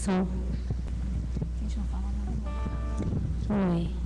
som. Oi.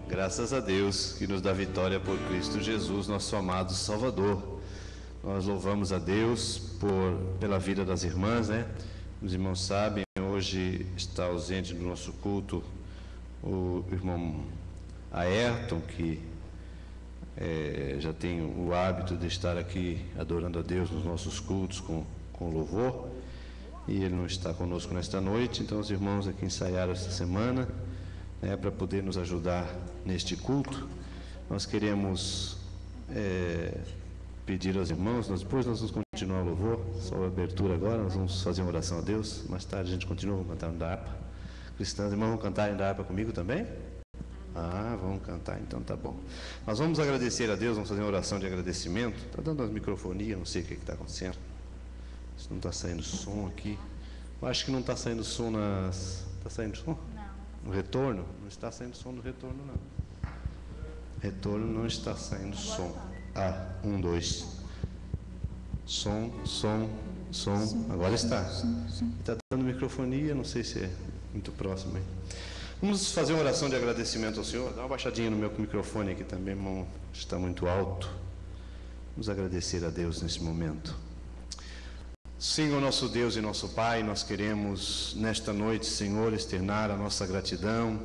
Graças a Deus que nos dá vitória por Cristo Jesus, nosso amado Salvador. Nós louvamos a Deus pela vida das irmãs, né? Os irmãos sabem, hoje está ausente do nosso culto o irmão Ayrton, que já tem o hábito de estar aqui adorando a Deus nos nossos cultos com louvor, e ele não está conosco nesta noite. Então os irmãos aqui ensaiaram esta semana, para poder nos ajudar neste culto. Nós queremos pedir aos irmãos, depois nós vamos continuar o louvor, só a abertura agora, nós vamos fazer uma oração a Deus, mais tarde a gente continua, vamos cantar da harpa. Cristãs, irmãos, vão cantar da harpa comigo também? Vamos cantar, então tá bom. Nós vamos agradecer a Deus, vamos fazer uma oração de agradecimento. Está dando as microfonias, não sei o que está acontecendo. Se não está saindo som aqui. Eu acho que não está saindo som nas... Está saindo som? No retorno? Não está saindo som no retorno, não. Retorno não está saindo som. 1, 2. Som. Agora está. Está dando microfonia, não sei se é muito próximo aí. Vamos fazer uma oração de agradecimento ao Senhor. Dá uma baixadinha no meu microfone aqui também, irmão. Está muito alto. Vamos agradecer a Deus nesse momento. Senhor, nosso Deus e nosso Pai, nós queremos nesta noite, Senhor, externar a nossa gratidão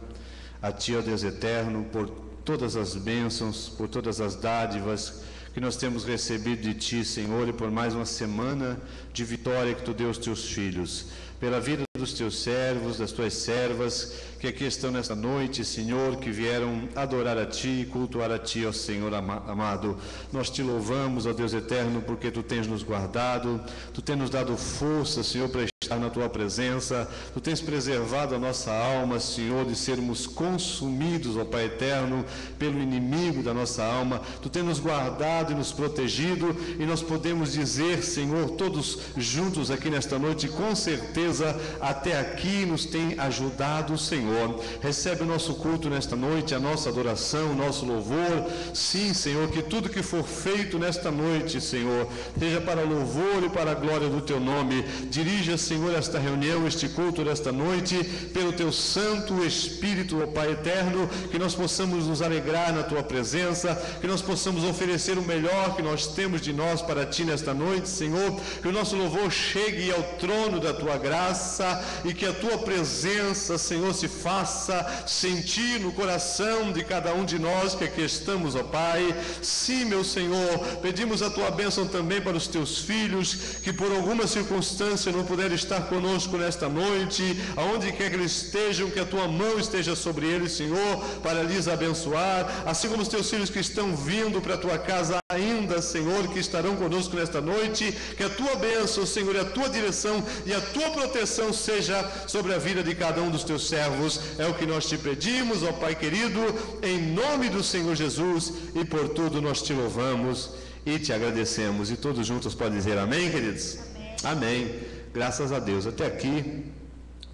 a Ti, ó Deus eterno, por todas as bênçãos, por todas as dádivas que nós temos recebido de Ti, Senhor, e por mais uma semana de vitória que Tu deu aos Teus filhos, pela vida dos dos teus servos, das tuas servas, que aqui estão nesta noite, Senhor, que vieram adorar a Ti, cultuar a Ti, ó Senhor amado. Nós Te louvamos, ó Deus eterno, porque Tu tens nos guardado, Tu tens nos dado força, Senhor, para estar na Tua presença, Tu tens preservado a nossa alma, Senhor, de sermos consumidos, ó Pai eterno, pelo inimigo da nossa alma. Tu tens nos guardado e nos protegido, e nós podemos dizer, Senhor, todos juntos aqui nesta noite, com certeza, até aqui nos tem ajudado, Senhor. Recebe o nosso culto nesta noite, a nossa adoração, o nosso louvor. Sim, Senhor, que tudo que for feito nesta noite, Senhor, seja para o louvor e para a glória do Teu nome. Dirija, Senhor, esta reunião, este culto desta noite, pelo Teu Santo Espírito, ó Pai eterno, que nós possamos nos alegrar na Tua presença, que nós possamos oferecer o melhor que nós temos de nós para Ti nesta noite, Senhor, que o nosso louvor chegue ao trono da Tua graça e que a Tua presença, Senhor, se faça sentir no coração de cada um de nós que aqui estamos, ó Pai. Sim, meu Senhor, pedimos a Tua bênção também para os Teus filhos, que por alguma circunstância não puderem estar conosco nesta noite, aonde quer que eles estejam, que a Tua mão esteja sobre eles, Senhor, para lhes abençoar, assim como os Teus filhos que estão vindo para a Tua casa ainda, Senhor, que estarão conosco nesta noite, que a Tua bênção, Senhor, e a Tua direção e a Tua proteção seja sobre a vida de cada um dos Teus servos. É o que nós Te pedimos, ó Pai querido, em nome do Senhor Jesus, e por tudo nós Te louvamos e Te agradecemos. E todos juntos podem dizer amém, queridos? Amém. Amém. Graças a Deus. Até aqui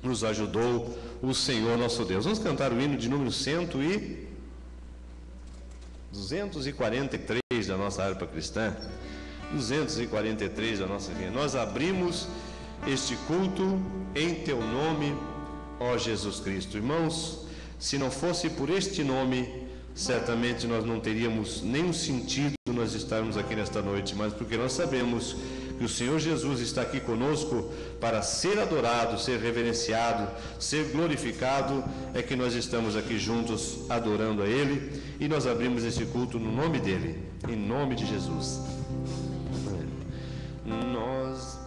nos ajudou o Senhor nosso Deus. Vamos cantar o hino de número 243 da nossa harpa cristã. 243 da nossa vida. Nós abrimos este culto em Teu nome, ó Jesus Cristo. Irmãos, se não fosse por este nome, certamente nós não teríamos nenhum sentido nós estarmos aqui nesta noite, mas porque nós sabemos que o Senhor Jesus está aqui conosco para ser adorado, ser reverenciado, ser glorificado, é que nós estamos aqui juntos adorando a Ele, e nós abrimos esse culto no nome dEle, em nome de Jesus. Nós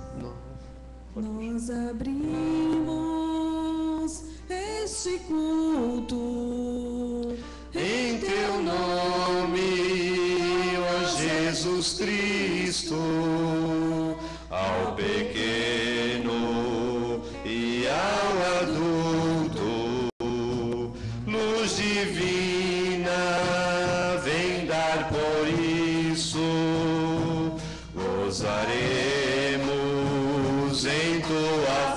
abrimos este culto em Teu nome, ó Jesus Cristo, ao pequeno e ao adulto, luz divina vem dar, por isso gozaremos em Tua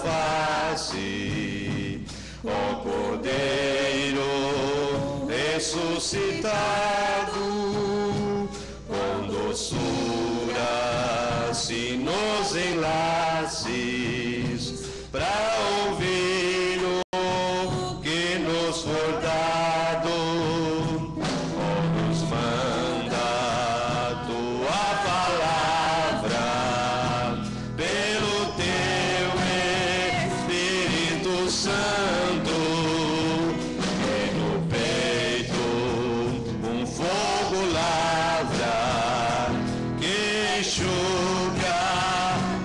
face, ó Cordeiro ressuscitado, com doçura se nos enlaces, para ouvir o que nos for dado, ó, nos manda Tua palavra, pelo Teu Espírito Santo, e no peito um fogo lavra, que enxuga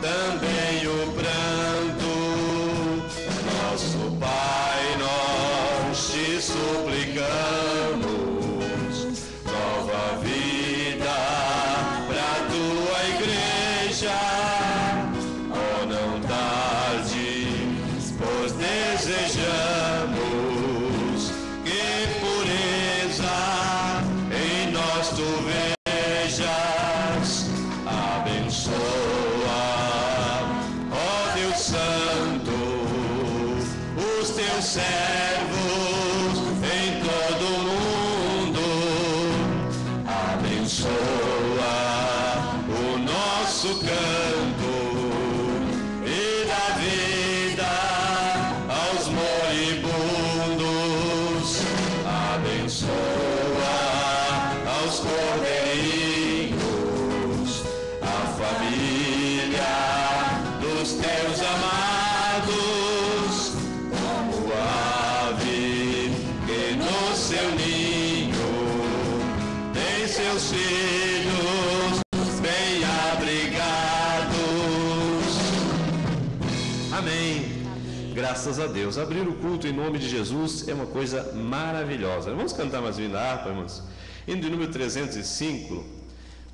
também o pranto. Nosso Pai, nós Te suplicamos nova vida para Tua igreja, oh, não tardes, pois desejamos que pureza em nós Tu vejas. Abençoa, ó Deus Santo, os Teus servos em todo o mundo. Abençoa o nosso canto e dá vida aos moribundos. Abençoa aos cordeirinhos, a família dos Teus amados, como ave que no seu ninho tem seus filhos bem abrigados. Amém. Graças a Deus. Abrir o culto em nome de Jesus é uma coisa maravilhosa. Vamos cantar mais um hino da harpa, irmãos? Hino de número 305,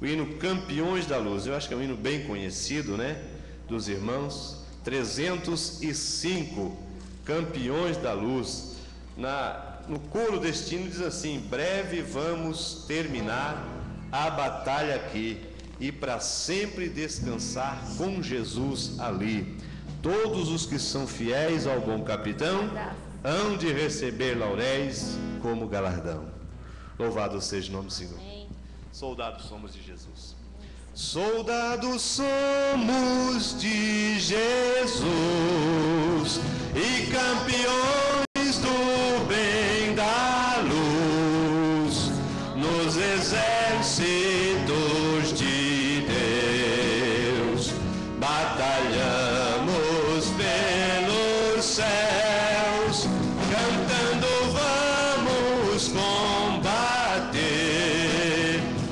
o hino Campeões da Luz. Eu acho que é um hino bem conhecido, né? Dos irmãos. 305, Campeões da Luz. No coro deste hino diz assim: breve vamos terminar a batalha aqui e para sempre descansar com Jesus ali. Todos os que são fiéis ao bom capitão hão de receber lauréis como galardão. Louvado seja o nome do Senhor. Soldados somos de Jesus. Soldados somos de Jesus e campeões do bem da luz nos exércitos de Deus. Batalhamos pelos céus, cantando vamos combater.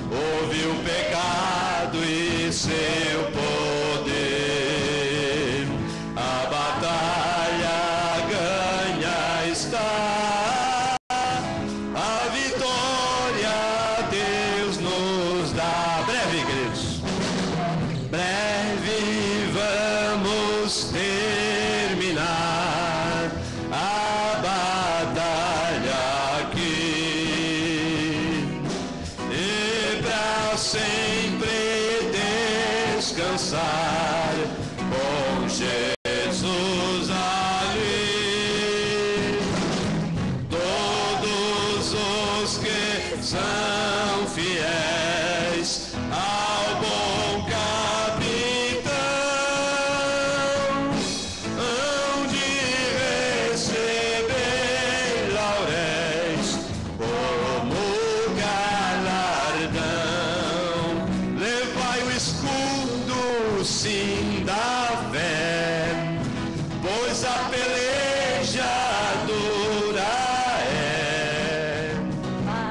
Ouve o pecado e seu poder. A batalha ganha está, a vitória Deus nos dá. Breve, queridos, breve vamos terminar a batalha aqui e para sempre descansar com Jesus ali. Todos os que são fiéis ao bom capitão hão de receber lauréis como galardão. Levai o escudo, sim, da fé, pois a peleja dura é,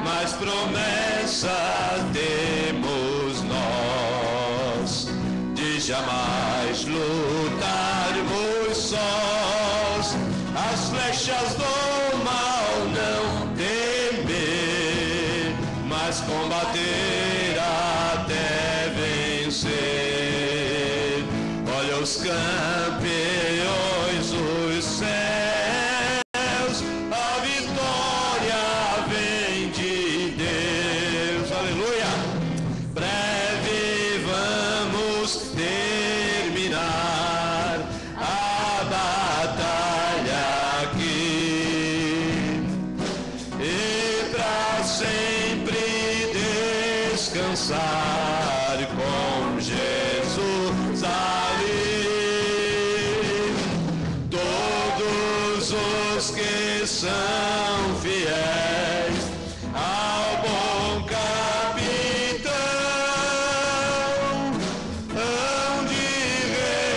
mas promessa temos nós de jamais lutarmos sós. As flechas do mal não temer, mas combater até vencer. Olha os campeões, os céus, a vitória vem de Deus. Aleluia! Breve vamos terminar a batalha aqui e para sempre descansar com Jesus ali. Todos os que são fiéis ao bom capitão hão de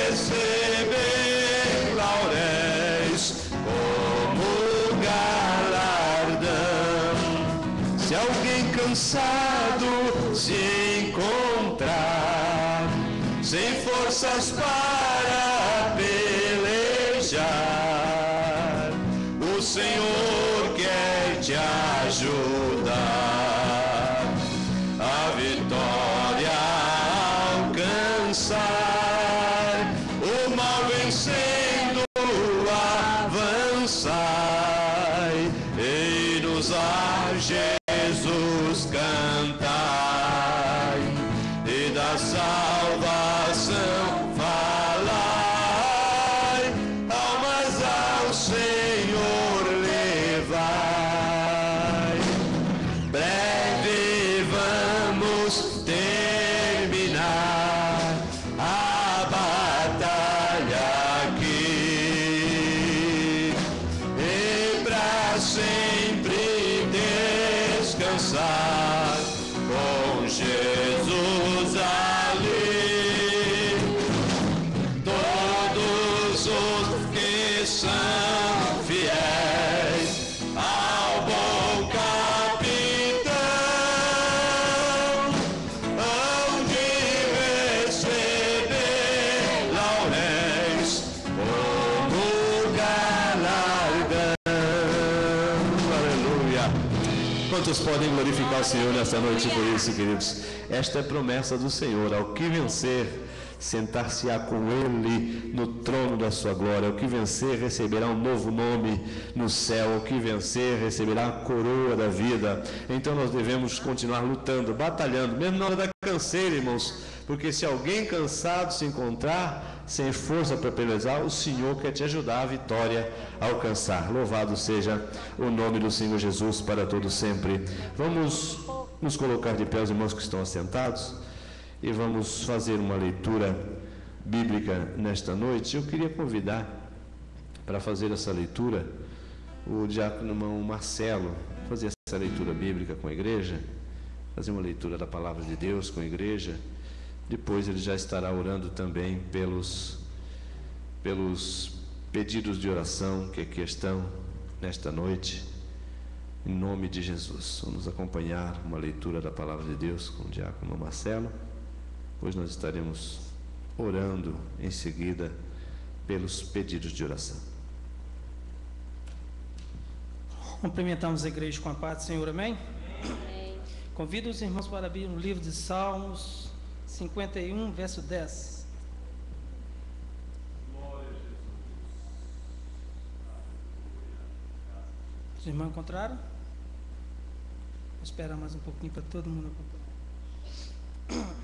receber lauréis como galardão. Se alguém cansado se encontrar, sem forças para pelejar, o Senhor quer te ajudar a vitória alcançar, o mal vencendo avançai, e-nos a Jesus cantai, e da salvação falai, almas ao Senhor levai. Breve vamos terminar a Quantos podem glorificar o Senhor nesta noite por isso, queridos? Esta é a promessa do Senhor: ao que vencer, sentar-se-á com Ele no trono da sua glória. O que vencer receberá um novo nome no céu. O que vencer receberá a coroa da vida. Então nós devemos continuar lutando, batalhando, mesmo na hora da canseira, irmãos, porque se alguém cansado se encontrar sem força para pelejar, o Senhor quer te ajudar a vitória a alcançar. Louvado seja o nome do Senhor Jesus para todo sempre. Vamos nos colocar de pé, os irmãos que estão assentados, e vamos fazer uma leitura bíblica nesta noite. Eu queria convidar para fazer essa leitura o diácono irmão Marcelo, fazer essa leitura bíblica com a igreja, fazer uma leitura da palavra de Deus com a igreja. Depois ele já estará orando também pelos pedidos de oração que aqui estão nesta noite, em nome de Jesus. Vamos acompanhar uma leitura da palavra de Deus com o diácono Marcelo, pois nós estaremos orando em seguida pelos pedidos de oração. Cumprimentamos a igreja com a paz do Senhor, amém? Amém. Convido os irmãos para abrir no livro de Salmos 51, verso 10. Os irmãos encontraram? Vou esperar mais um pouquinho para todo mundo acompanhar.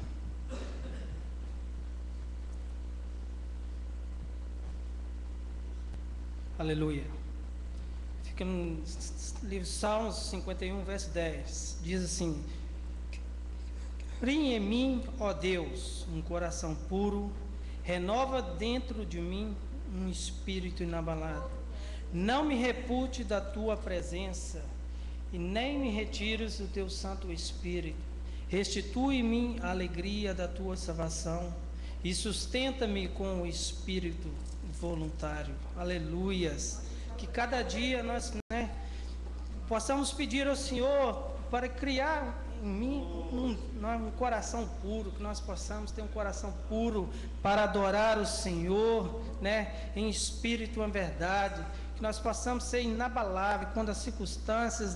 Aleluia. Fica no livro Salmos 51, verso 10. Diz assim: cria em mim, ó Deus, um coração puro, renova dentro de mim um espírito inabalado. Não me repute da tua presença, e nem me retires do teu Santo Espírito. Restitui-me a alegria da tua salvação, e sustenta-me com o espírito voluntário. Aleluias. Que cada dia nós possamos pedir ao Senhor para criar em mim um coração puro, que nós possamos ter um coração puro para adorar o Senhor, em espírito e em verdade, que nós possamos ser inabaláveis quando as circunstâncias,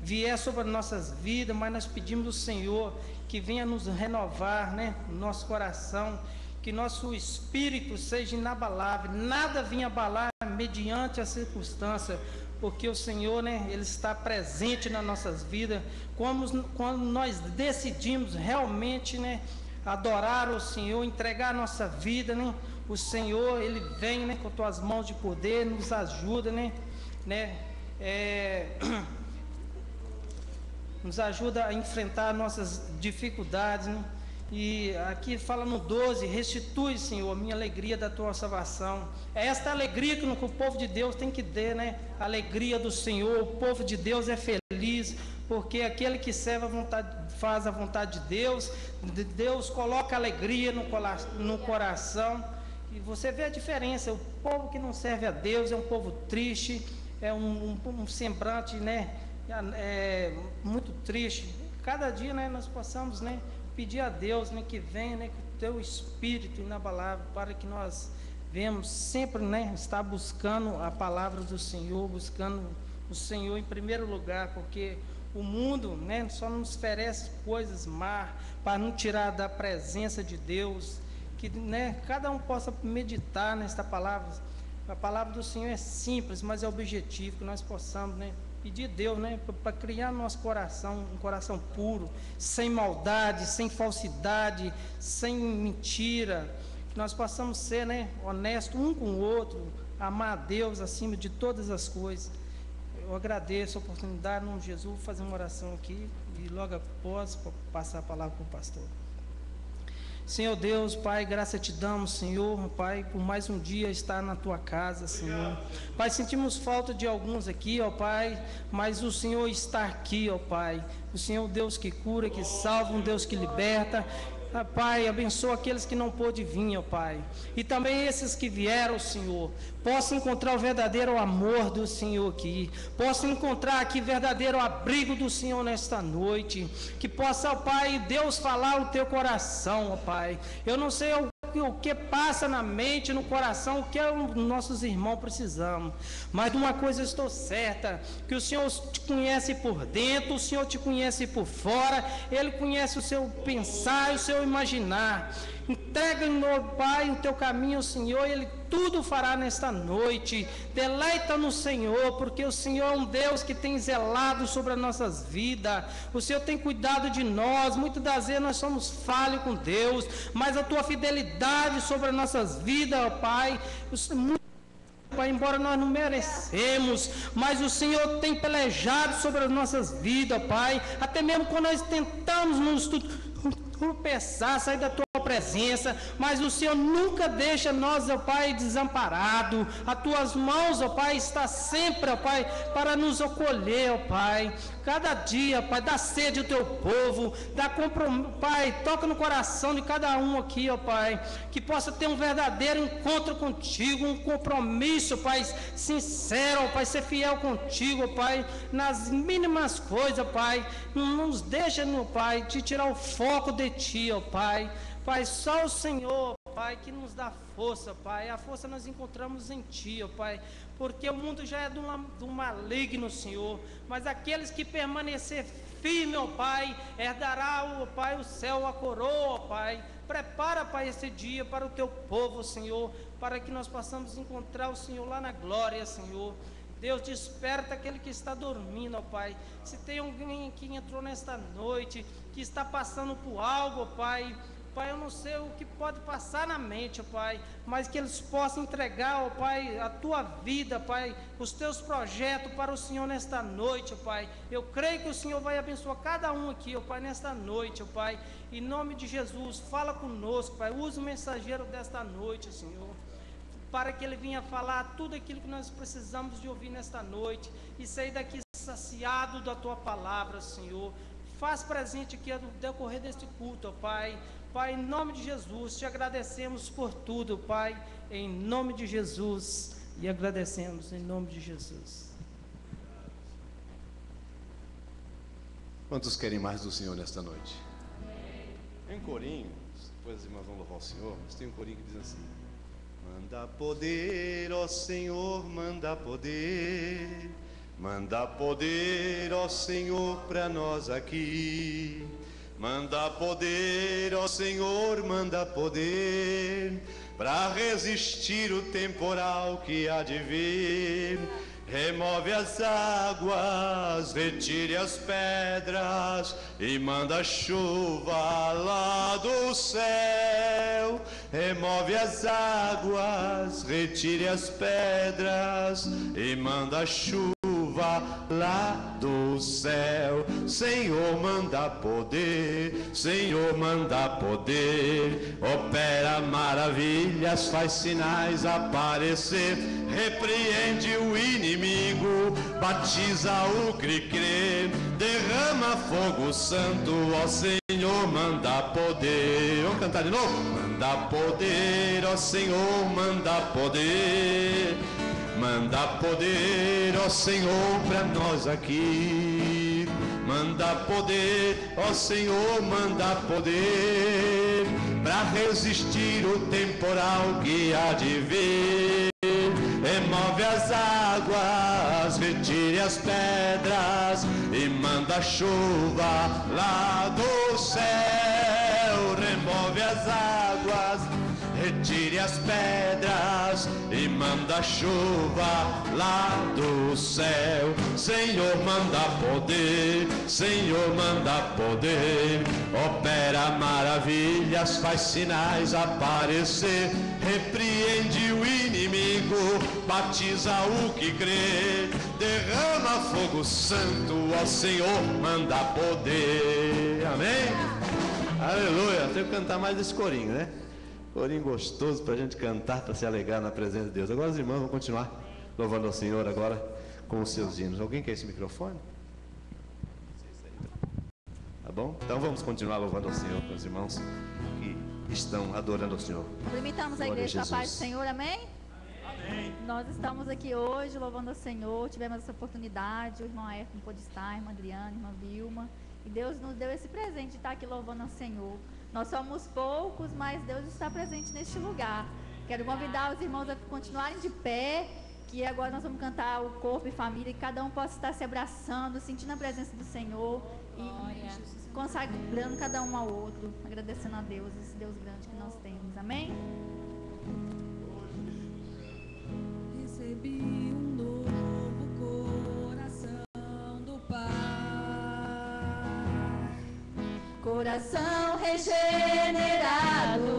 vier sobre as nossas vidas, mas nós pedimos ao Senhor que venha nos renovar, o nosso coração, que nosso espírito seja inabalável, nada venha abalar mediante a circunstância, porque o Senhor, Ele está presente nas nossas vidas, quando nós decidimos realmente, adorar o Senhor, entregar a nossa vida, o Senhor, Ele vem, com tuas mãos de poder, nos ajuda, nos ajuda a enfrentar nossas dificuldades, E aqui fala no 12, restitui, Senhor, a minha alegria da tua salvação. É esta alegria que o povo de Deus tem que ter, A alegria do Senhor. O povo de Deus é feliz, porque aquele que serve a vontade, faz a vontade de Deus, Deus coloca alegria no coração. E você vê a diferença. O povo que não serve a Deus é um povo triste, é um semblante, muito triste. Cada dia, nós possamos, pedir a Deus, que venha, com o teu espírito inabalável, para que nós venhamos sempre, estar buscando a palavra do Senhor, buscando o Senhor em primeiro lugar, porque o mundo, só nos oferece coisas más, para nos tirar da presença de Deus, que, cada um possa meditar nesta palavra. A palavra do Senhor é simples, mas é objetivo, que nós possamos, pedir a Deus, para criar no nosso coração um coração puro, sem maldade, sem falsidade, sem mentira, que nós possamos ser, honestos um com o outro, amar a Deus acima de todas as coisas. Eu agradeço a oportunidade, em nome de Jesus, vou fazer uma oração aqui e logo após passar a palavra para o pastor. Senhor Deus, Pai, graça te damos, Senhor, Pai, por mais um dia estar na tua casa, Senhor. Pai, sentimos falta de alguns aqui, ó Pai, mas o Senhor está aqui, ó Pai. O Senhor é um Deus que cura, que salva, um Deus que liberta. Pai, abençoa aqueles que não pôde vir, ó Pai, e também esses que vieram, Senhor, possam encontrar o verdadeiro amor do Senhor aqui, possam encontrar aqui o verdadeiro abrigo do Senhor nesta noite, que possa, ó Pai, Deus falar o teu coração, ó Pai. Eu não sei o que passa na mente, no coração, o que os nossos irmãos precisamos. Mas de uma coisa eu estou certa, que o Senhor te conhece por dentro, o Senhor te conhece por fora, Ele conhece o seu pensar e o seu imaginar. Entrega, meu Pai, o teu caminho ao Senhor, Ele tudo fará nesta noite. Deleita no Senhor, porque o Senhor é um Deus que tem zelado sobre as nossas vidas. O Senhor tem cuidado de nós. Muitas das vezes nós somos falhos com Deus, mas a tua fidelidade sobre as nossas vidas, ó Pai, Pai, embora nós não merecemos, mas o Senhor tem pelejado sobre as nossas vidas, Pai, até mesmo quando nós tentamos nos tropeçar, sair da tua presença, mas o Senhor nunca deixa nós, ó Pai, desamparado. As tuas mãos, ó Pai, está sempre, ó Pai, para nos acolher, ó Pai. Cada dia, Pai, dá sede ao teu povo, Pai, toca no coração de cada um aqui, ó Pai, que possa ter um verdadeiro encontro contigo, um compromisso, Pai, sincero, ó Pai, ser fiel contigo, ó Pai, nas mínimas coisas, Pai. Não nos deixa, meu Pai, de tirar o foco de Ti, ó Pai. Pai, só o Senhor, Pai, que nos dá força, Pai. A força nós encontramos em Ti, ó Pai, porque o mundo já é do maligno, Senhor. Mas aqueles que permanecer firme, ó Pai, herdará, ó Pai, o céu, a coroa, ó Pai. Prepara, Pai, esse dia para o Teu povo, Senhor, para que nós possamos encontrar o Senhor lá na glória, Senhor. Deus, desperta aquele que está dormindo, ó Pai. Se tem alguém que entrou nesta noite, que está passando por algo, ó Pai, Pai, eu não sei o que pode passar na mente, ó Pai, mas que eles possam entregar, ó Pai, a Tua vida, Pai, os Teus projetos para o Senhor nesta noite, ó Pai. Eu creio que o Senhor vai abençoar cada um aqui, ó Pai, nesta noite, ó Pai. Em nome de Jesus, fala conosco, Pai. Usa o mensageiro desta noite, Senhor, para que ele venha falar tudo aquilo que nós precisamos de ouvir nesta noite e sair daqui saciado da Tua palavra, Senhor. Faz presente aqui no decorrer deste culto, ó Pai. Pai, em nome de Jesus, te agradecemos por tudo, Pai, em nome de Jesus, e agradecemos em nome de Jesus. Quantos querem mais do Senhor nesta noite? Tem um corinho, depois as irmãs vão louvar o Senhor, mas tem um corinho que diz assim: manda poder, ó Senhor, manda poder. Manda poder, ó Senhor, para nós aqui. Manda poder, ó Senhor, manda poder, para resistir o temporal que há de vir. Remove as águas, retire as pedras e manda chuva lá do céu. Remove as águas, retire as pedras e manda chuva lá do céu. Senhor, manda poder, Senhor, manda poder, opera maravilhas, faz sinais aparecer, repreende o inimigo, batiza o que crê, derrama fogo santo, ó Senhor, manda poder. Vamos cantar de novo? Manda poder, ó Senhor, manda poder. Manda poder, ó Senhor, para nós aqui. Manda poder, ó Senhor, manda poder, para resistir o temporal que há de vir. Remove as águas, retire as pedras e manda chuva lá do céu. Remove as águas, retire as pedras e manda chuva lá do céu. Senhor, manda poder, Senhor, manda poder, opera maravilhas, faz sinais aparecer, repreende o inimigo, batiza o que crê, derrama fogo santo, ó Senhor, manda poder. Amém? Aleluia. Tenho que cantar mais esse corinho, né? Corinho gostoso para a gente cantar, para se alegrar na presença de Deus. Agora os irmãos vão continuar louvando ao Senhor agora com os seus hinos. Alguém quer esse microfone? Tá bom? Então vamos continuar louvando ao Senhor com os irmãos que estão adorando ao Senhor. Limitamos a igreja da paz do Senhor, amém? Amém. Nós estamos aqui hoje louvando ao Senhor, tivemos essa oportunidade, o irmão Ayrton não pôde estar, a irmã Adriana, a irmã Vilma, e Deus nos deu esse presente de estar aqui louvando ao Senhor. Nós somos poucos, mas Deus está presente neste lugar. Quero convidar os irmãos a continuarem de pé, que agora nós vamos cantar o corpo e família, e cada um possa estar se abraçando, sentindo a presença do Senhor e consagrando cada um ao outro, agradecendo a Deus, esse Deus grande que nós temos. Amém? Recebi um novo coração do Pai, coração regenerado,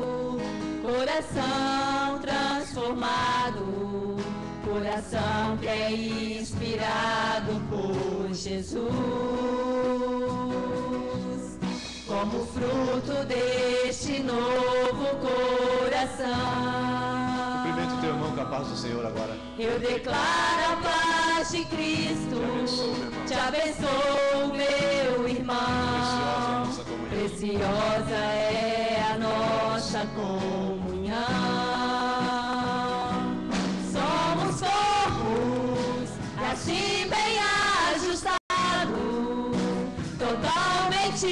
coração transformado, coração que é inspirado por Jesus. Como fruto deste novo coração, Cumprimento teu irmão com a paz do Senhor agora. eu declaro a paz de Cristo. Te abençoo, meu irmão. Preciosa é a nossa comunhão. Somos corpos, assim bem ajustados, totalmente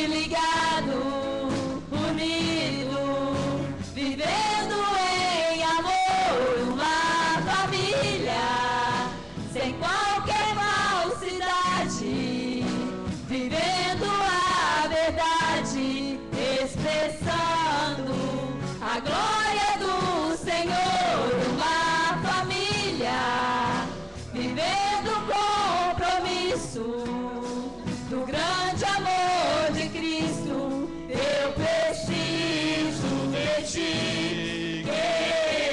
ligados, unidos, vivendo em amor, uma família, sem qualquer falsidade, vivendo a verdade, expressando a glória do Senhor, uma família, vivendo o compromisso do grande amor de Cristo. Eu preciso de ti,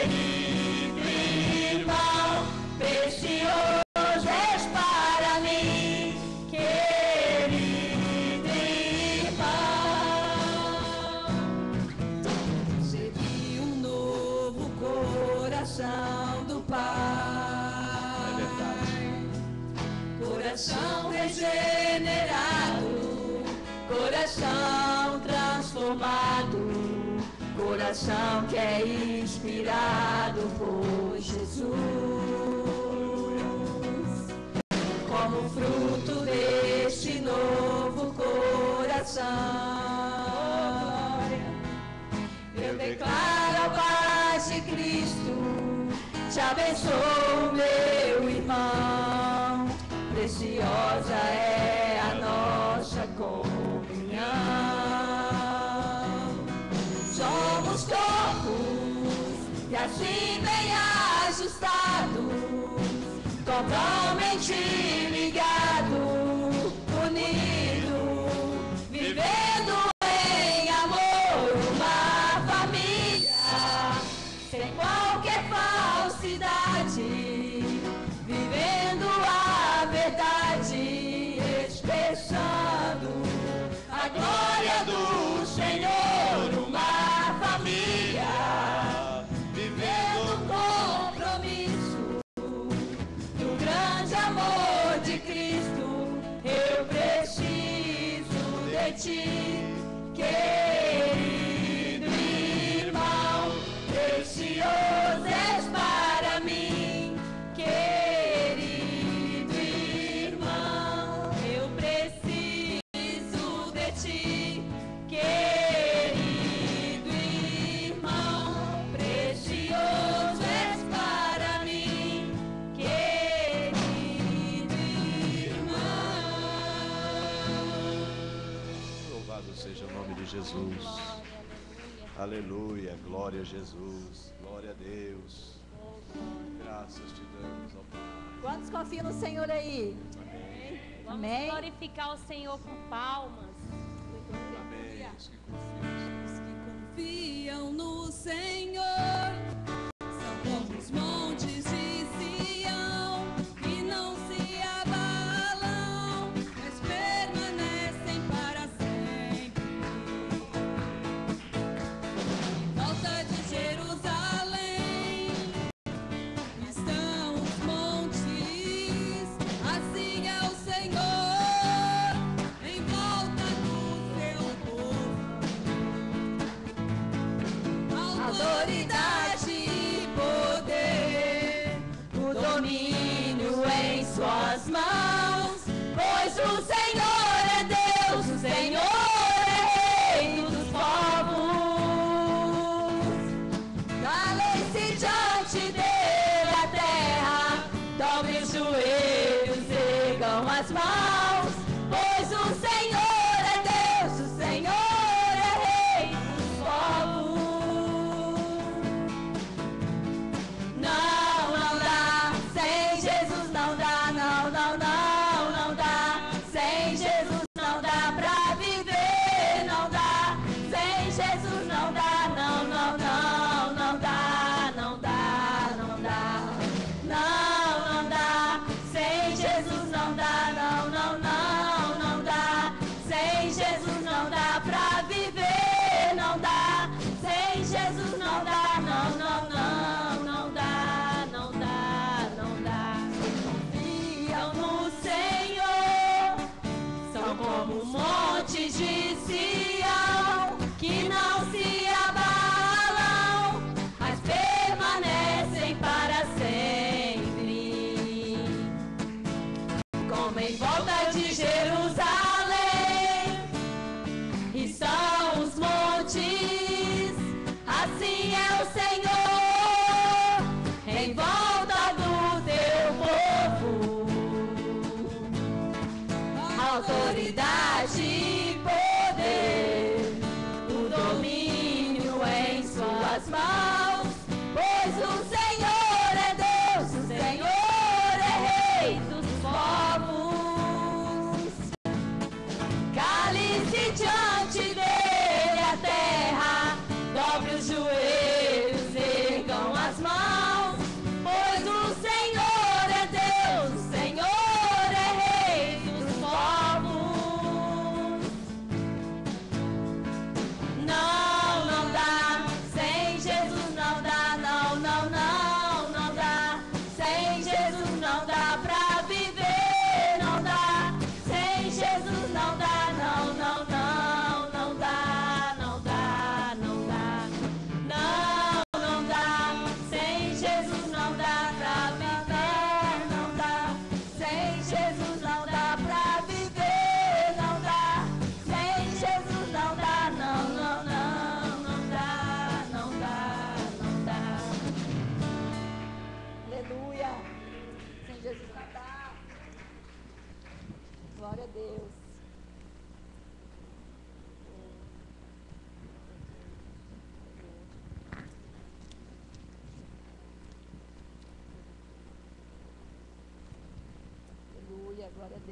querido irmão, precioso és para mim, querido irmão. recebi um novo coração do Pai, É verdade. Coração regenerado, coração transformado, coração que é inspirado por Jesus. Como fruto deste novo coração, eu declaro a paz de Cristo. Te abençoo, meu irmão. Preciosa é a nossa comunhão. Somos corpos e assim bem ajustados, totalmente ligados, unidos, vivendo em amor, uma família, sem qualquer falsidade, vivendo a verdade, expressando a glória do Senhor, uma família, vivendo o compromisso do grande amor de Cristo. Eu preciso de ti, querido irmão, precioso és para mim, querido irmão. Eu preciso de ti, querido irmão, precioso és para mim, querido irmão. Louvado seja o nome de Jesus. Aleluia, glória a Jesus, glória a Deus. Graças te damos, ó Pai. Quantos confiam no Senhor aí? Vamos Amém. glorificar o Senhor com palmas. Amém. Os que confiam. Os que confiam no Senhor são como os montes de Sião, que não se abalam, mas permanecem para sempre. Em volta de Jerusalém estão os montes, assim é o Senhor. Em volta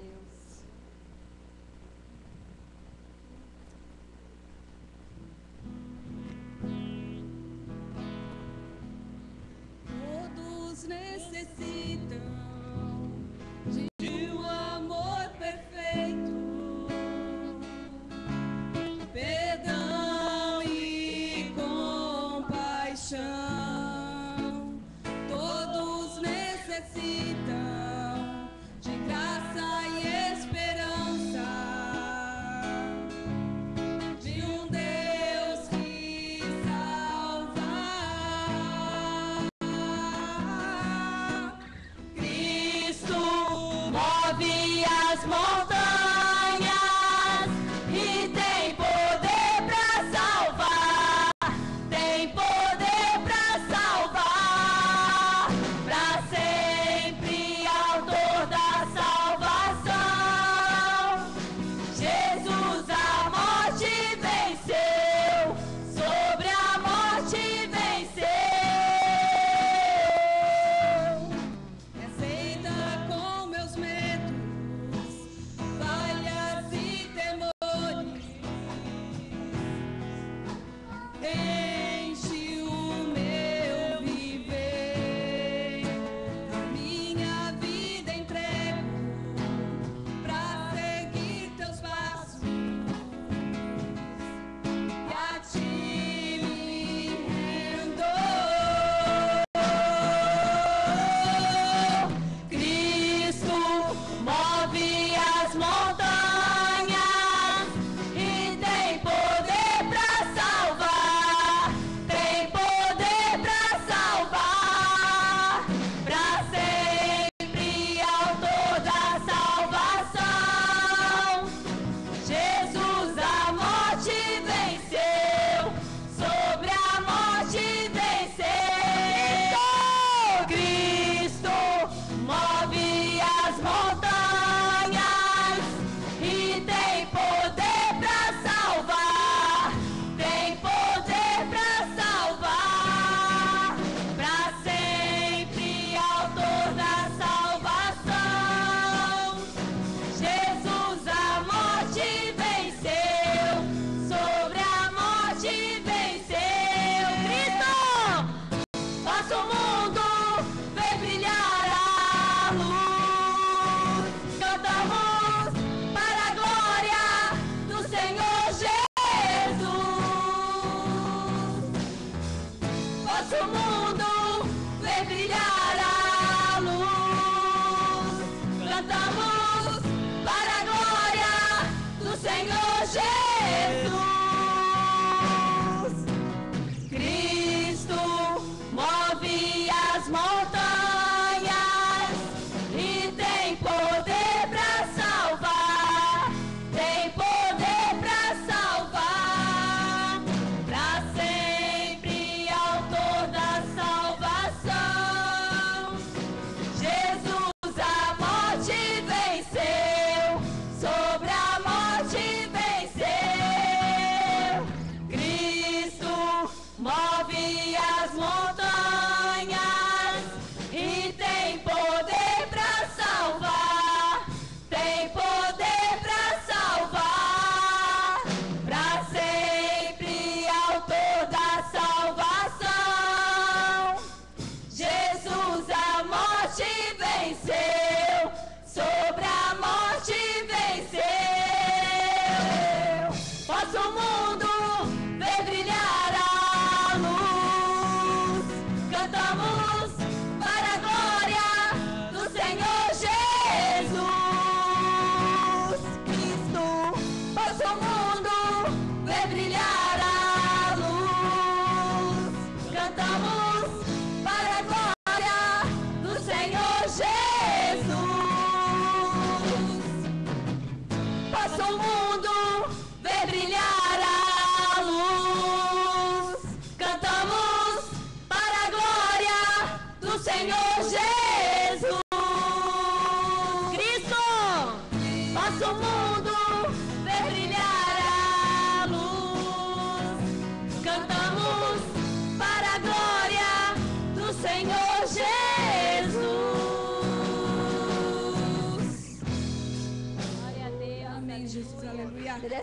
Deus. Todos necessitam de um amor perfeito, perdão e compaixão. Todos necessitam de graça e esperança, de um Deus que salva. Cristo move as montanhas e tem poder para salvar, tem poder para salvar, para sempre autor da salvação. Jesus a morte venceu, sobre a morte venceu. Me aceita com meus medos, falhas e temores. Enche o meu viver, a minha vida entrego pra seguir teus passos e a ti me rendo. Cristo move as montanhas e tem poder para salvar,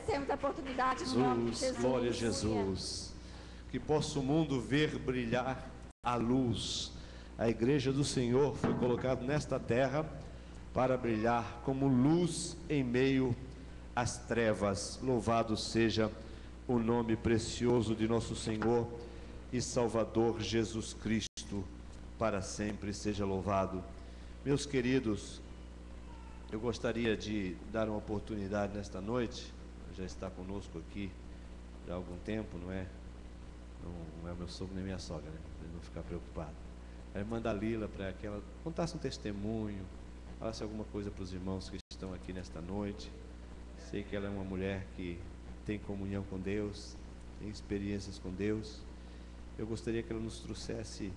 agradecemos a oportunidade no nome de Jesus, Jesus. glória a Jesus. Que possa o mundo ver brilhar a luz. A igreja do Senhor foi colocada nesta terra para brilhar como luz em meio às trevas. Louvado seja o nome precioso de nosso Senhor e Salvador Jesus Cristo, para sempre seja louvado. Meus queridos, eu gostaria de dar uma oportunidade nesta noite. Já está conosco aqui já há algum tempo, não é? Não é meu sogro nem minha sogra, né? Para não ficar preocupado. A irmã Dalila, para que ela contasse um testemunho, falasse alguma coisa para os irmãos que estão aqui nesta noite. Sei que ela é uma mulher que tem comunhão com Deus, tem experiências com Deus. Eu gostaria que ela nos trouxesse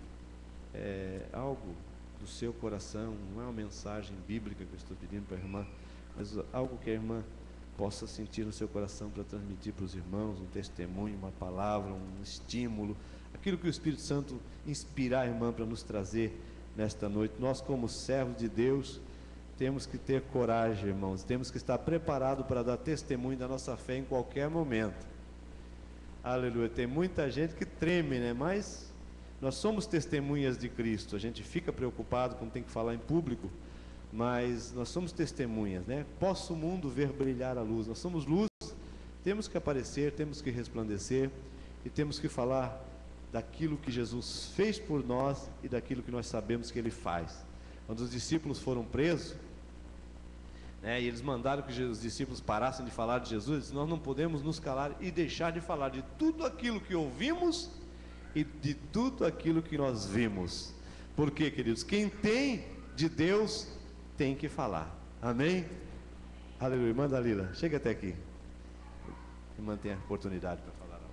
algo do seu coração. Não é uma mensagem bíblica que eu estou pedindo para a irmã, mas algo que a irmã possa sentir no seu coração para transmitir para os irmãos, um testemunho, uma palavra, um estímulo, aquilo que o Espírito Santo inspirar a irmã para nos trazer nesta noite. Nós, como servos de Deus, temos que ter coragem, irmãos, temos que estar preparados para dar testemunho da nossa fé em qualquer momento. Aleluia. Tem muita gente que treme, né? Mas nós somos testemunhas de Cristo. A gente fica preocupado quando tem que falar em público, mas nós somos testemunhas, né? Possa o mundo ver brilhar a luz. Nós somos luz, temos que aparecer, temos que resplandecer e temos que falar daquilo que Jesus fez por nós e daquilo que nós sabemos que Ele faz. Quando os discípulos foram presos, né, e eles mandaram que os discípulos parassem de falar de Jesus, eles disseram: nós não podemos nos calar e deixar de falar de tudo aquilo que ouvimos e de tudo aquilo que nós vimos. Por quê, queridos? Quem tem de Deus tem que falar. Amém? Aleluia. Irmã Dalila, chega até aqui e mantenha a oportunidade para falar algo.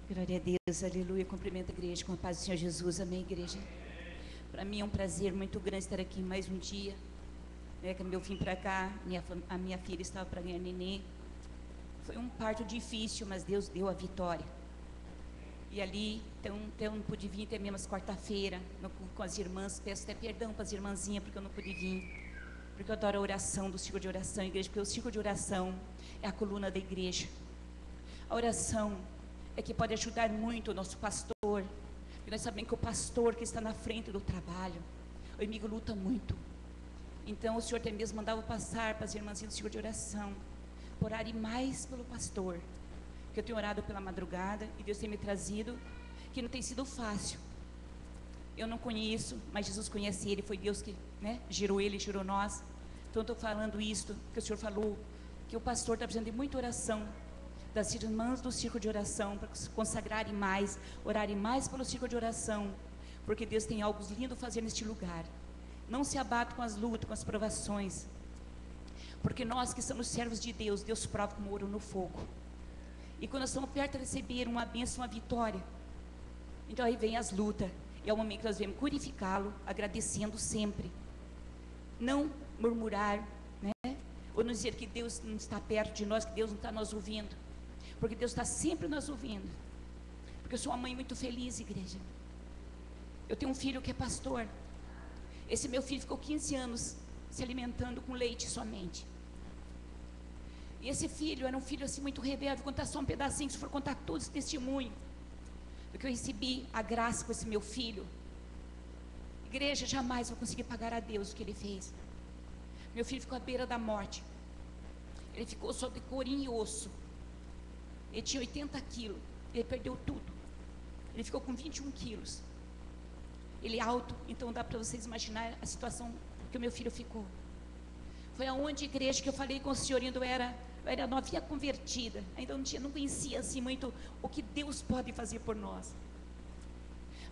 Glória a Deus, aleluia. Cumprimento a igreja com a paz do Senhor Jesus. Amém, igreja. Para mim é um prazer muito grande estar aqui mais um dia. Quando eu vim para cá, a minha filha estava para ganhar nenê. Foi um parto difícil, mas Deus deu a vitória. E ali, então eu não pude vir até mesmo às quarta-feira com as irmãs. Peço até perdão para as irmãzinhas, porque eu não pude vir. Porque eu adoro a oração, do círculo de oração, igreja. Porque o círculo de oração é a coluna da igreja. A oração é que pode ajudar muito o nosso pastor. E nós sabemos que o pastor que está na frente do trabalho, o inimigo luta muito. Então o Senhor até mesmo mandava passar para as irmãzinhas do círculo de oração, por orarem mais pelo pastor. Que eu tenho orado pela madrugada e Deus tem me trazido, que não tem sido fácil. Eu não conheço, mas Jesus conhece ele, foi Deus que, gerou ele, gerou nós. Então eu estou falando isto, que o Senhor falou, que o pastor está precisando de muita oração, das irmãs do círculo de oração, para se consagrarem mais, orarem mais pelo círculo de oração, porque Deus tem algo lindo a fazer neste lugar. Não se abate com as lutas, com as provações, porque nós que somos servos de Deus, Deus prova como ouro no fogo. E quando nós estamos perto de receber uma bênção, uma vitória, então aí vem as lutas, e é o momento que nós devemos glorificá-lo, agradecendo sempre, não murmurar, ou não dizer que Deus não está perto de nós, que Deus não está nos ouvindo, porque Deus está sempre nos ouvindo. Porque eu sou uma mãe muito feliz, igreja. Eu tenho um filho que é pastor. Esse meu filho ficou 15 anos se alimentando com leite somente. E esse filho era um filho assim muito rebelde. Vou contar só um pedacinho, se for contar todos os testemunhos do que eu recebi a graça com esse meu filho. Igreja, jamais vou conseguir pagar a Deus o que ele fez. Meu filho ficou à beira da morte. Ele ficou só de corinho e osso. Ele tinha 80 quilos. Ele perdeu tudo. Ele ficou com 21 quilos. Ele é alto, então dá para vocês imaginar a situação que o meu filho ficou. Foi aonde, igreja, que eu falei com o senhor, ainda eu era novinha convertida. Ainda não conhecia assim muito o que Deus pode fazer por nós.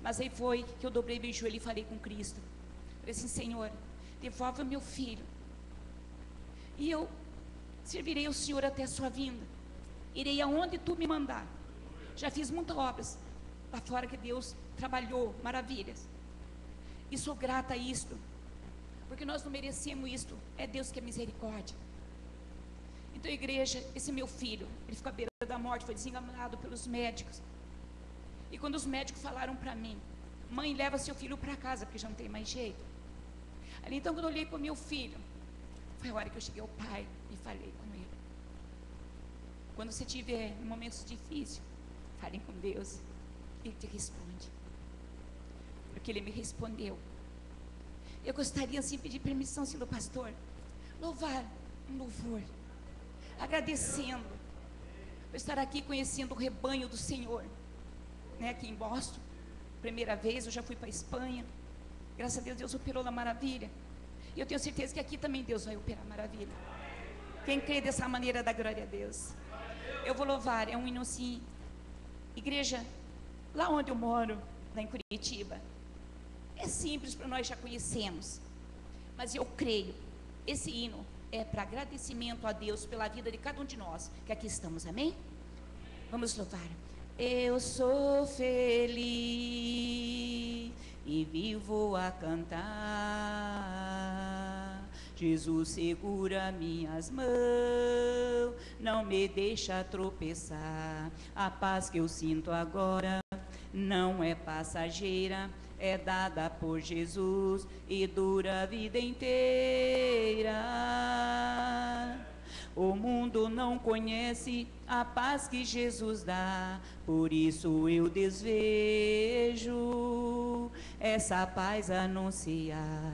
Mas aí foi que eu dobrei meu joelho e falei com Cristo. Falei assim: Senhor, devolva meu filho. E eu servirei ao Senhor até a sua vinda. Irei aonde tu me mandar. Já fiz muitas obras lá fora que Deus trabalhou, maravilhas. E sou grata a isto, porque nós não merecemos isto. É Deus que é misericórdia. Então, igreja, esse meu filho, ele ficou à beira da morte, foi desenganado pelos médicos. E quando os médicos falaram para mim: mãe, leva seu filho para casa, porque já não tem mais jeito. Ali então, quando eu olhei para o meu filho, Foi a hora que eu cheguei ao Pai e falei com Ele. Quando você tiver momentos difíceis, fale com Deus, Ele te responde. Porque Ele me respondeu. Eu gostaria assim de pedir permissão, senhor pastor, louvar um louvor, agradecendo por estar aqui conhecendo o rebanho do Senhor, né, aqui em Boston. Primeira vez, eu já fui para a Espanha. Graças a Deus, Deus operou na maravilha. E eu tenho certeza que aqui também Deus vai operar maravilha. Quem crê dessa maneira, dá glória a Deus. Eu vou louvar, é um hino assim. Igreja, lá onde eu moro, lá em Curitiba, é simples, para nós já conhecemos. Mas eu creio, esse hino é para agradecimento a Deus pela vida de cada um de nós que aqui estamos, amém? Vamos louvar. Eu sou feliz e vivo a cantar. Jesus segura minhas mãos, não me deixa tropeçar. A paz que eu sinto agora não é passageira, é dada por Jesus e dura a vida inteira. O mundo não conhece a paz que Jesus dá, por isso eu desejo essa paz anunciar.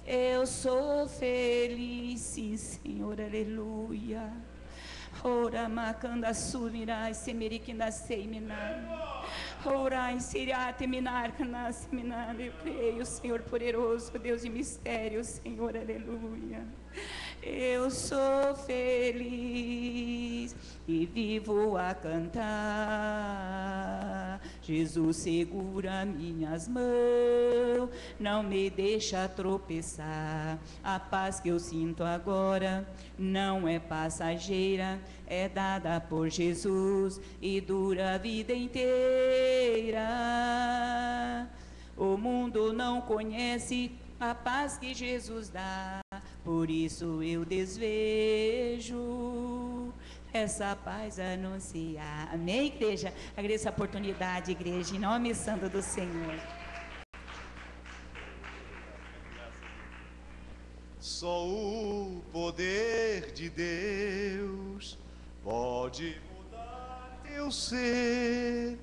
Eu sou feliz, sim, Senhor, aleluia. Ora macanda sumirai semeriquinda seiminar. Orai siriate minar canas minar. Eu creio, Senhor poderoso, Deus de mistério, Senhor, aleluia. Eu sou feliz e vivo a cantar. Jesus segura minhas mãos, não me deixa tropeçar. A paz que eu sinto agora não é passageira, é dada por Jesus e dura a vida inteira. O mundo não conhece a paz que Jesus dá, por isso eu desejo essa paz anunciar. Amém, igreja? Agradeço a oportunidade, igreja, em nome santo do Senhor. Só o poder de Deus pode mudar teu ser.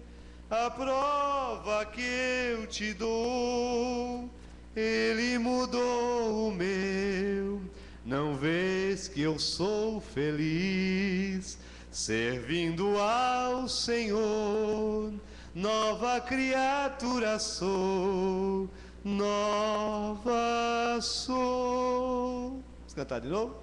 A prova que eu te dou, Ele mudou o meu. Não vês que eu sou feliz, servindo ao Senhor. Nova criatura sou, nova sou. Vamos cantar de novo?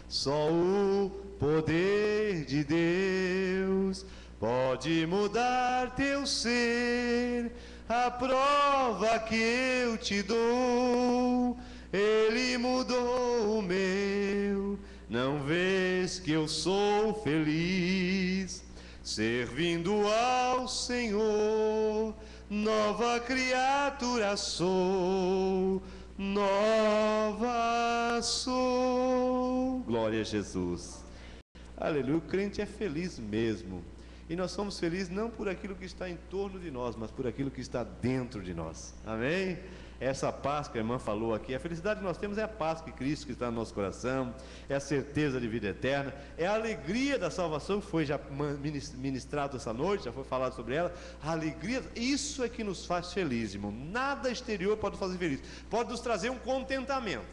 Só o poder de Deus pode mudar teu ser. A prova que eu te dou, Ele mudou o meu. Não vês que eu sou feliz, servindo ao Senhor. Nova criatura sou, nova sou. Glória a Jesus. Aleluia. O crente é feliz mesmo. E nós somos felizes não por aquilo que está em torno de nós, mas por aquilo que está dentro de nós. Amém? Essa paz que a irmã falou aqui, a felicidade que nós temos é a paz que Cristo que está no nosso coração, é a certeza de vida eterna, é a alegria da salvação que foi já ministrado essa noite, já foi falado sobre ela. A alegria, isso é que nos faz felizes, irmão. Nada exterior pode nos fazer felizes, pode nos trazer um contentamento,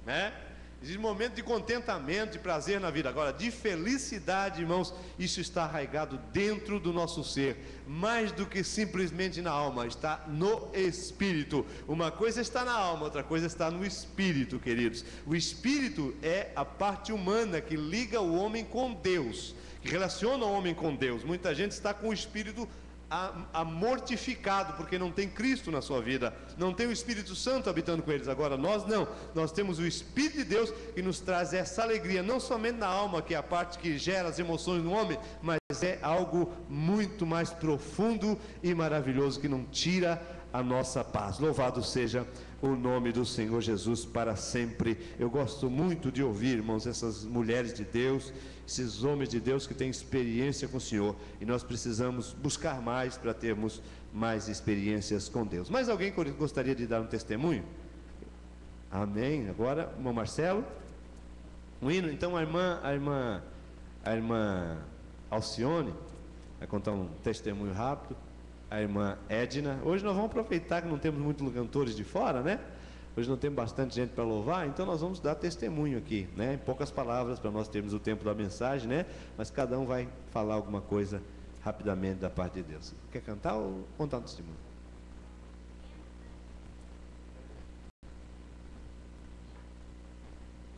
né? Existe um momento de contentamento, de prazer na vida. Agora, de felicidade, irmãos, isso está arraigado dentro do nosso ser, mais do que simplesmente na alma, está no espírito. Uma coisa está na alma, outra coisa está no espírito, queridos. O espírito é a parte humana que liga o homem com Deus, que relaciona o homem com Deus. Muita gente está com o espírito mortificado, porque não tem Cristo na sua vida, não tem o Espírito Santo habitando com eles. Agora nós não, nós temos o Espírito de Deus que nos traz essa alegria, não somente na alma, que é a parte que gera as emoções no homem, mas é algo muito mais profundo e maravilhoso, que não tira a nossa paz. Louvado seja o nome do Senhor Jesus para sempre. Eu gosto muito de ouvir, irmãos, essas mulheres de Deus, esses homens de Deus que têm experiência com o Senhor, e nós precisamos buscar mais para termos mais experiências com Deus. Mais alguém gostaria de dar um testemunho? Amém. Agora, irmão Marcelo, um hino. Então a irmã Alcione vai contar um testemunho rápido. A irmã Edna. Hoje nós vamos aproveitar que não temos muitos cantores de fora, né? Hoje não tem bastante gente para louvar, então nós vamos dar testemunho aqui, né? Em poucas palavras, para nós termos o tempo da mensagem, né? Mas cada um vai falar alguma coisa rapidamente da parte de Deus. Quer cantar ou contar um testemunho?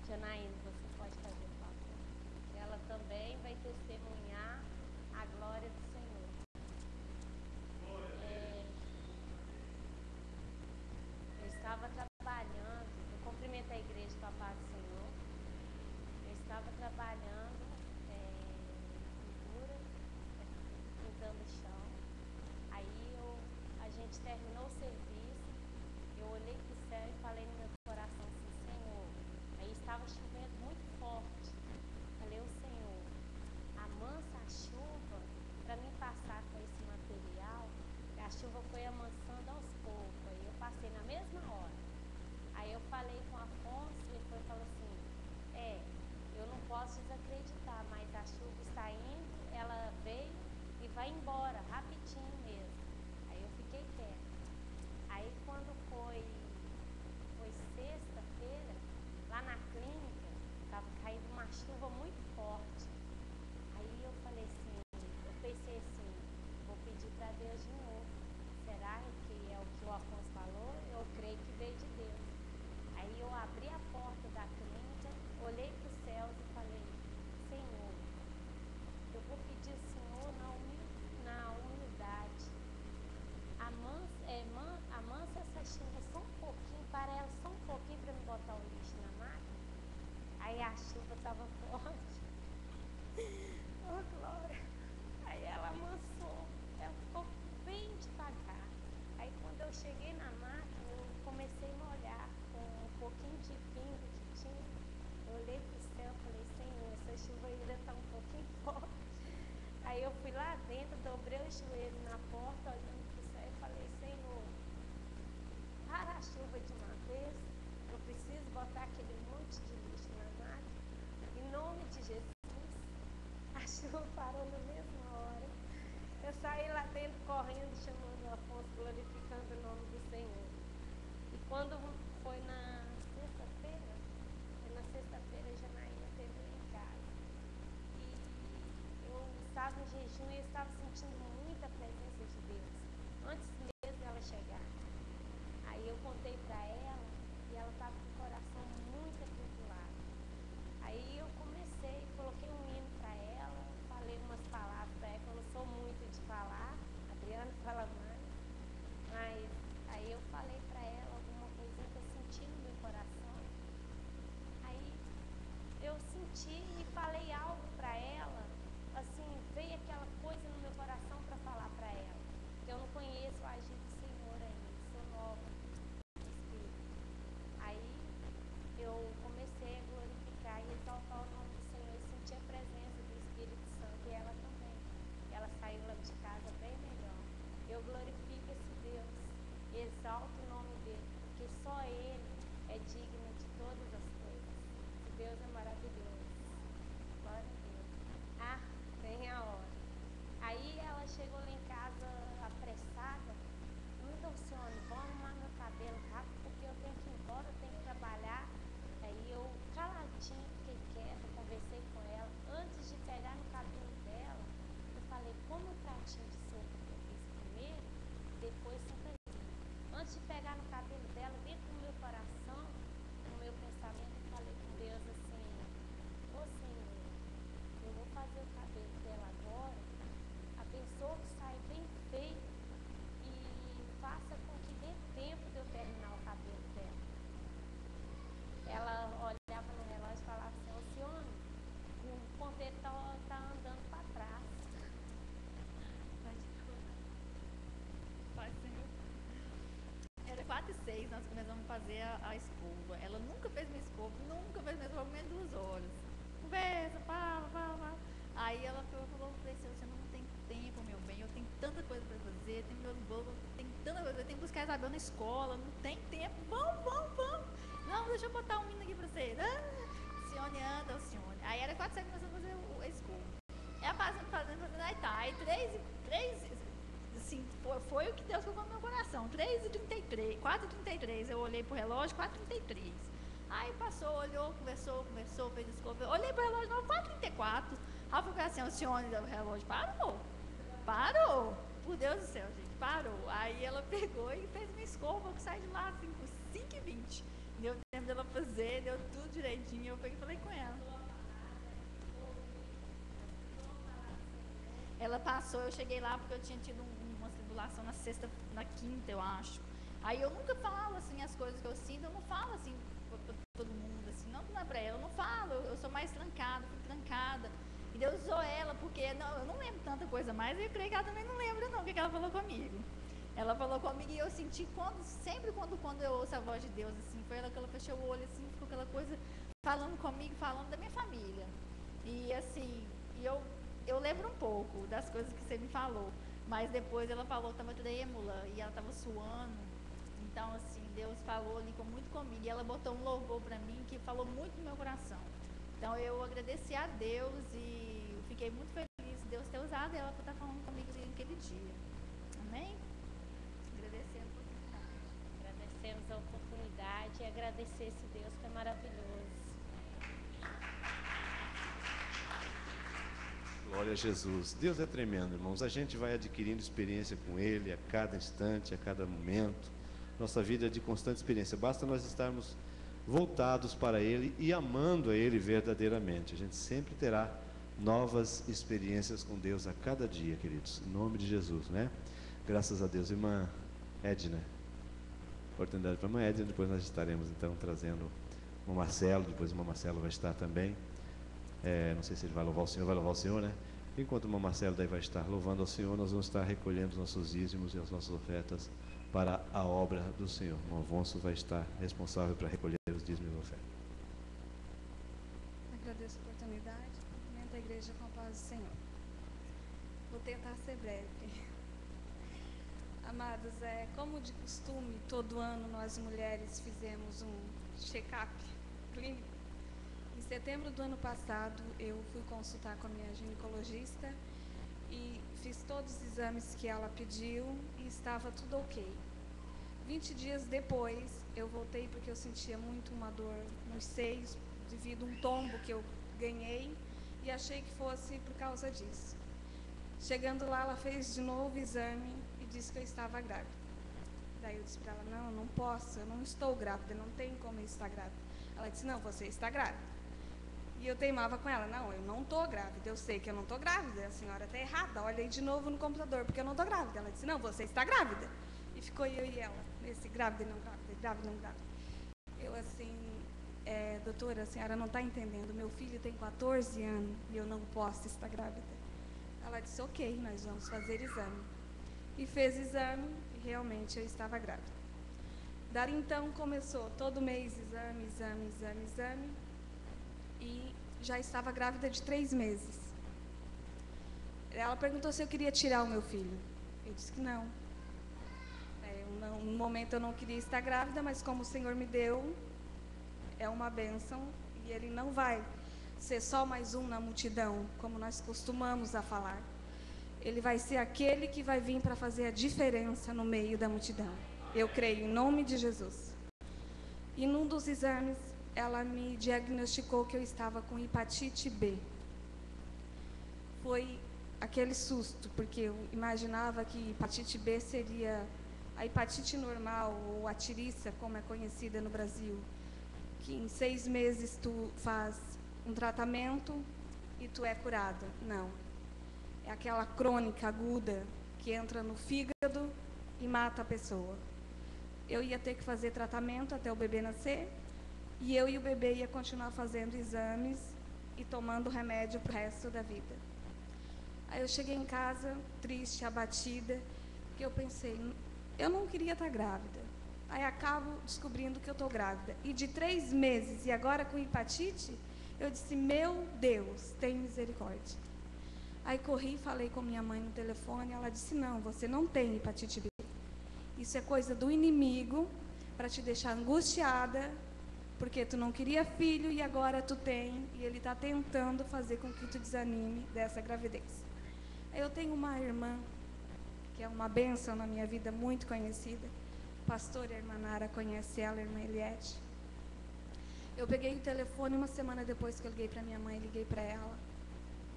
Janaína, você pode fazer o favor. Ela também vai testemunhar a glória do Senhor. Eu estava trabalhando, eu cumprimento a igreja com a paz do Senhor. Eu estava trabalhando em pintura, pintando o chão. Aí a gente terminou o serviço, eu olhei para o céu e falei no meu coração assim, Senhor, aí estava chovendo muito forte. Falei, ô Senhor, amansa a chuva para mim passar com esse material. A chuva foi amansando aos poucos, aí eu passei na mesma hora. Aí eu falei com o Afonso e ele falou assim, eu não posso desacreditar, mas a chuva está indo, ela veio e vai embora, rapidinho mesmo. Aí eu fiquei quieta. Aí quando foi sexta-feira, lá na clínica, estava caindo uma chuva muito forte. Aí eu falei assim, eu pensei assim, vou pedir para Deus de novo. Será que é o que o Afonso falou? Eu creio que veio de Deus. Aí eu abri a porta da clínica, olhei para os céus e falei, Senhor, eu vou pedir ao Senhor na humildade. Amansa essa chuva só um pouquinho, para ela só um pouquinho para me botar o lixo na máquina. Aí a chuva estava forte. Oh, glória. Aí ela amansou, ela ficou bem devagar. Aí quando eu cheguei na máquina, eu comecei a molhar com um pouquinho de pingo que tinha. Eu olhei para o céu e falei, Senhor, essa chuva ainda está um pouquinho forte. Aí eu fui lá dentro, dobrei o joelho na porta, olhando para o céu e falei, Senhor, para a chuva de uma vez, eu preciso botar aquele monte de lixo na máquina. Em nome de Jesus, a chuva parou na mesma hora. Eu saí lá dentro correndo, chamando o Afonso, glorificando o nome do Senhor. E quando foi na sexta-feira, a Janaína teve lá em casa. E eu estava em jejum e eu estava sentindo muita presença de Deus, antes mesmo dela chegar. Aí eu contei para ela e ela estava com o coração muito atribulado. Aí eu coloquei um hino para ela, falei umas palavras para ela, que eu não sou muito de falar, a Adriana fala mais, mas aí eu falei para ela alguma coisinha que eu senti no meu coração. Aí eu senti e falei algo para ela, assim, veio aquela coisa no meu coração para falar para ela, que eu não conheço o agir do Senhor ainda, sou nova no Espírito. Aí eu comecei a glorificar e exaltar o nome do Senhor e senti a presença do Espírito Santo e ela também. Ela saiu lá de casa bem melhor. Eu glorifico esse Deus e exalto o nome dele, porque só ele é digno de todas as coisas. Esse Deus é maravilhoso. Glória a Deus. Vem a hora. Aí ela chegou lá em casa apressada. Não, Alcione, vou arrumar meu cabelo rápido, porque eu tenho que ir embora, eu tenho que trabalhar. Aí eu, caladinha, fiquei quieta, conversei com ela. Antes de pegar no cabelo dela, eu falei, como o pratinho de sopa que eu fiz primeiro, depois senta aqui. Antes de pegar no cabelo dela, dentro do meu coração, no meu pensamento, eu falei com Deus assim, ô Senhor, eu vou fazer o cabelo dela agora, abençoa que saia bem feito e faça com que dê tempo de eu terminar o cabelo dela. Ela olhava no relógio e falava assim, Alcione, o ponteiro está andando para trás. Era 4h06, nós começamos a fazer a escova. Ela nunca fez minha escova, menos 2 horas. Conversa, fala. Aí ela falou para ele, você não tem tempo, meu bem, eu tenho tanta coisa para fazer, tem meus bolos, tem tanta coisa, eu tenho que buscar a Isabel na escola, não tem tempo, vamos. Não, deixa eu botar um hino aqui pra você. Alcione anda, Alcione. Aí era 4 segundos pra fazer a escova. Ela fazendo, aí tá. Aí 3, assim, foi o que Deus colocou no meu coração. 3h33, 4h33. Eu olhei pro relógio, 4h33. Aí passou, olhou, conversou, fez escova. Eu olhei pro relógio, não, 4h34. Aí eu falei assim, Alcione, o relógio parou. Por Deus do céu, gente, parou. Aí ela pegou e fez uma escova, que sai de lá assim, por 5h20. Deu tempo dela fazer, deu tudo direitinho. Eu peguei e falei com ela. Ela passou, eu cheguei lá porque eu tinha tido uma tribulação na quinta, eu acho. Aí eu nunca falo assim as coisas que eu sinto, eu não falo assim pra todo mundo, assim, não é pra ela, eu não falo, eu sou mais trancada, fui trancada. E Deus usou ela, porque eu não lembro tanta coisa mais, e eu creio que ela também não lembra não, o que ela falou comigo. Ela falou comigo e eu senti sempre quando eu ouço a voz de Deus, assim, foi ela que ela fechou o olho, assim, ficou aquela coisa falando comigo, falando da minha família. E assim, eu lembro um pouco das coisas que você me falou, mas depois ela falou que estava trêmula e ela estava suando. Então, assim, Deus falou ali muito comigo e ela botou um louvor para mim que falou muito no meu coração. Então, eu agradeci a Deus e fiquei muito feliz de Deus ter usado ela para estar falando comigo naquele dia. Amém? Agradecemos a oportunidade. Agradecemos a oportunidade e agradecer esse Deus que é maravilhoso. Glória a Jesus. Deus é tremendo, irmãos. A gente vai adquirindo experiência com Ele a cada instante, a cada momento. Nossa vida é de constante experiência. Basta nós estarmos voltados para Ele e amando a Ele verdadeiramente. A gente sempre terá novas experiências com Deus a cada dia, queridos. Em nome de Jesus, né? Graças a Deus. Irmã Edna. Oportunidade para a irmã Edna. Depois nós estaremos, então, trazendo o Marcelo. Depois o Marcelo vai estar também. Não sei se ele vai louvar o Senhor, né? Enquanto o irmão Marcelo daí vai estar louvando ao Senhor, nós vamos estar recolhendo os nossos dízimos e as nossas ofertas para a obra do Senhor. O irmão Afonso vai estar responsável para recolher os dízimos e ofertas. Agradeço a oportunidade, cumprimento a igreja com a paz do Senhor. Vou tentar ser breve. Amados, como de costume, todo ano nós mulheres fizemos um check-up clínico. Em setembro do ano passado, eu fui consultar com a minha ginecologista e fiz todos os exames que ela pediu e estava tudo ok. 20 dias depois, eu voltei porque eu sentia muito uma dor nos seios devido a um tombo que eu ganhei e achei que fosse por causa disso. Chegando lá, ela fez de novo o exame e disse que eu estava grávida. Daí eu disse para ela, não posso, eu não estou grávida, não tem como eu estar grávida. Ela disse, não, você está grávida. E eu teimava com ela, não, eu não estou grávida, eu sei que eu não estou grávida, a senhora está errada, olha aí de novo no computador, porque eu não estou grávida. Ela disse, não, você está grávida. E ficou eu e ela, nesse grávida e não grávida, grávida e não grávida. Eu assim, doutora, a senhora não está entendendo, meu filho tem 14 anos e eu não posso estar grávida. Ela disse, ok, nós vamos fazer exame. E fez exame e realmente eu estava grávida. Daí então começou todo mês exame. E já estava grávida de 3 meses. Ela perguntou se eu queria tirar o meu filho. Eu disse que não. No momento eu não queria estar grávida, mas como o Senhor me deu, é uma bênção. E Ele não vai ser só mais um na multidão, como nós costumamos a falar. Ele vai ser aquele que vai vir para fazer a diferença no meio da multidão. Eu creio, em nome de Jesus. E num dos exames, ela me diagnosticou que eu estava com hepatite B. Foi aquele susto, porque eu imaginava que hepatite B seria a hepatite normal, ou a tiriça, como é conhecida no Brasil, que em 6 meses tu faz um tratamento e tu é curada. Não. É aquela crônica aguda que entra no fígado e mata a pessoa. Eu ia ter que fazer tratamento até o bebê nascer, e eu e o bebê ia continuar fazendo exames e tomando remédio para o resto da vida. Aí eu cheguei em casa, triste, abatida, porque eu pensei, eu não queria estar grávida. Aí acabo descobrindo que eu estou grávida. E de 3 meses, e agora com hepatite, eu disse, meu Deus, tem misericórdia. Aí corri e falei com minha mãe no telefone, ela disse, não, você não tem hepatite B. Isso é coisa do inimigo para te deixar angustiada, porque tu não queria filho e agora tu tem, e ele está tentando fazer com que tu desanime dessa gravidez. Eu tenho uma irmã, que é uma bênção na minha vida, muito conhecida, pastora, a irmã Nara conhece ela, a irmã Eliette. Eu peguei o telefone uma semana depois que eu liguei para minha mãe, liguei para ela,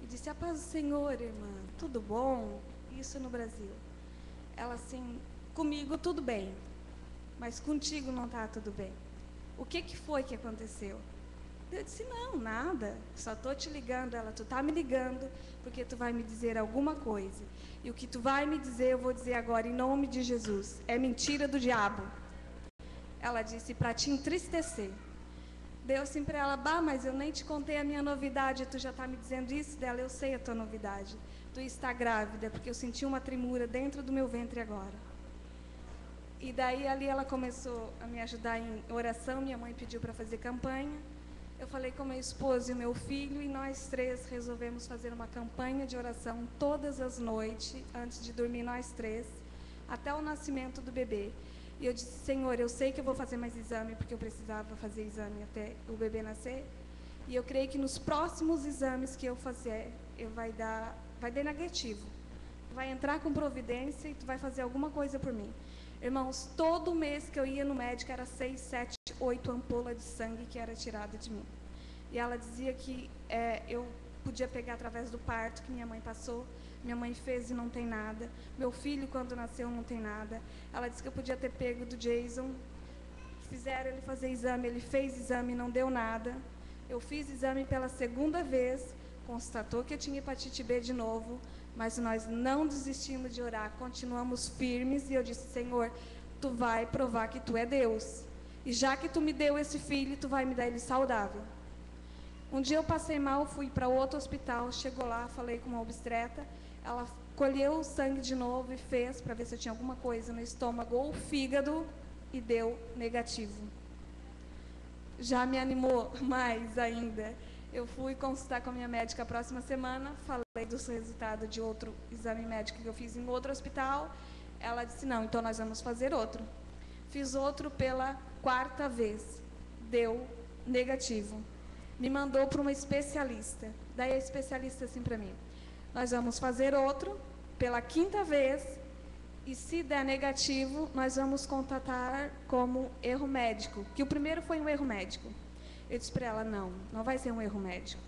e disse: a paz do Senhor, irmã, tudo bom? Isso no Brasil. Ela assim: comigo tudo bem, mas contigo não está tudo bem. O que foi que aconteceu? Eu disse: não, nada, só estou te ligando. Ela: tu está me ligando porque tu vai me dizer alguma coisa. E o que tu vai me dizer, eu vou dizer agora em nome de Jesus. É mentira do diabo. Ela disse: para te entristecer. Deu assim para ela: bah, mas eu nem te contei a minha novidade, tu já está me dizendo isso? Dela: eu sei a tua novidade. Tu está grávida, porque eu senti uma tremura dentro do meu ventre agora. E daí ali ela começou a me ajudar em oração, minha mãe pediu para fazer campanha. Eu falei com meu esposo e meu filho, e nós três resolvemos fazer uma campanha de oração todas as noites, antes de dormir nós três, até o nascimento do bebê. E eu disse: Senhor, eu sei que eu vou fazer mais exame, porque eu precisava fazer exame até o bebê nascer. E eu creio que nos próximos exames que eu fazer, vai dar negativo. Vai entrar com providência e tu vai fazer alguma coisa por mim. Irmãos, todo mês que eu ia no médico era 6, 7, 8 ampolas de sangue que era tirada de mim. E ela dizia que eu podia pegar através do parto que minha mãe passou. Minha mãe fez e não tem nada. Meu filho, quando nasceu, não tem nada. Ela disse que eu podia ter pego do Jason. Fizeram ele fazer exame, ele fez exame e não deu nada. Eu fiz exame pela segunda vez, constatou que eu tinha hepatite B de novo. Mas nós não desistimos de orar, continuamos firmes, e eu disse: Senhor, tu vai provar que tu é Deus, e já que tu me deu esse filho, tu vai me dar ele saudável. Um dia eu passei mal, fui para outro hospital, chegou lá, falei com uma obstetra, ela colheu o sangue de novo e fez para ver se eu tinha alguma coisa no estômago ou fígado, e deu negativo. Já me animou mais ainda. Eu fui consultar com a minha médica a próxima semana, falei dos resultados de outro exame médico que eu fiz em outro hospital. Ela disse: não, então nós vamos fazer outro. Fiz outro pela 4ª vez, deu negativo. Me mandou para uma especialista. Daí a especialista assim para mim: nós vamos fazer outro pela 5ª vez, e se der negativo, nós vamos contatar como erro médico, que o primeiro foi um erro médico. Eu disse para ela: não vai ser um erro médico.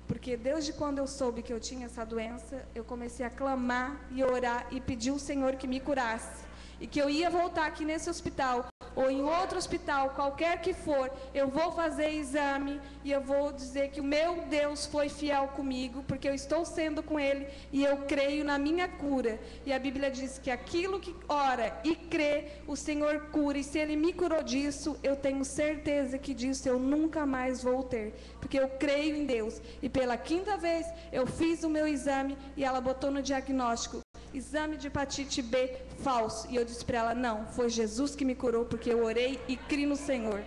Porque desde quando eu soube que eu tinha essa doença, eu comecei a clamar e orar e pedir ao Senhor que me curasse. E que eu ia voltar aqui nesse hospital, ou em outro hospital, qualquer que for, eu vou fazer exame e eu vou dizer que o meu Deus foi fiel comigo, porque eu estou sendo com Ele e eu creio na minha cura. E a Bíblia diz que aquilo que ora e crê, o Senhor cura. E se Ele me curou disso, eu tenho certeza que disso eu nunca mais vou ter, porque eu creio em Deus. E pela 5ª vez, eu fiz o meu exame e ela botou no diagnóstico: exame de hepatite B falso. E eu disse para ela: não, foi Jesus que me curou, porque eu orei e criei no Senhor.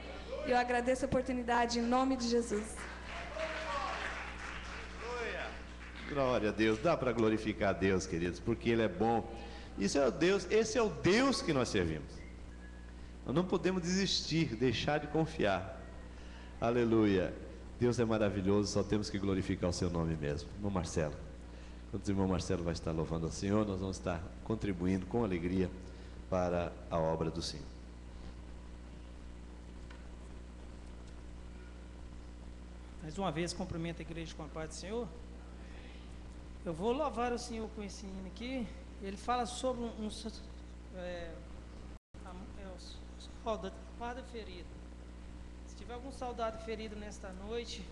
E eu agradeço a oportunidade em nome de Jesus. Glória a Deus. Dá para glorificar a Deus, queridos, porque Ele é bom. Esse é o Deus que nós servimos. Nós não podemos desistir, deixar de confiar. Aleluia. Deus é maravilhoso, só temos que glorificar o seu nome mesmo. Irmão Marcelo. Enquanto o irmão Marcelo vai estar louvando ao Senhor, nós vamos estar contribuindo com alegria para a obra do Senhor. Mais uma vez, cumprimento a igreja com a paz do Senhor. Eu vou louvar o Senhor com esse hino aqui. Ele fala sobre um soldado ferido. Se tiver algum soldado ferido nesta noite,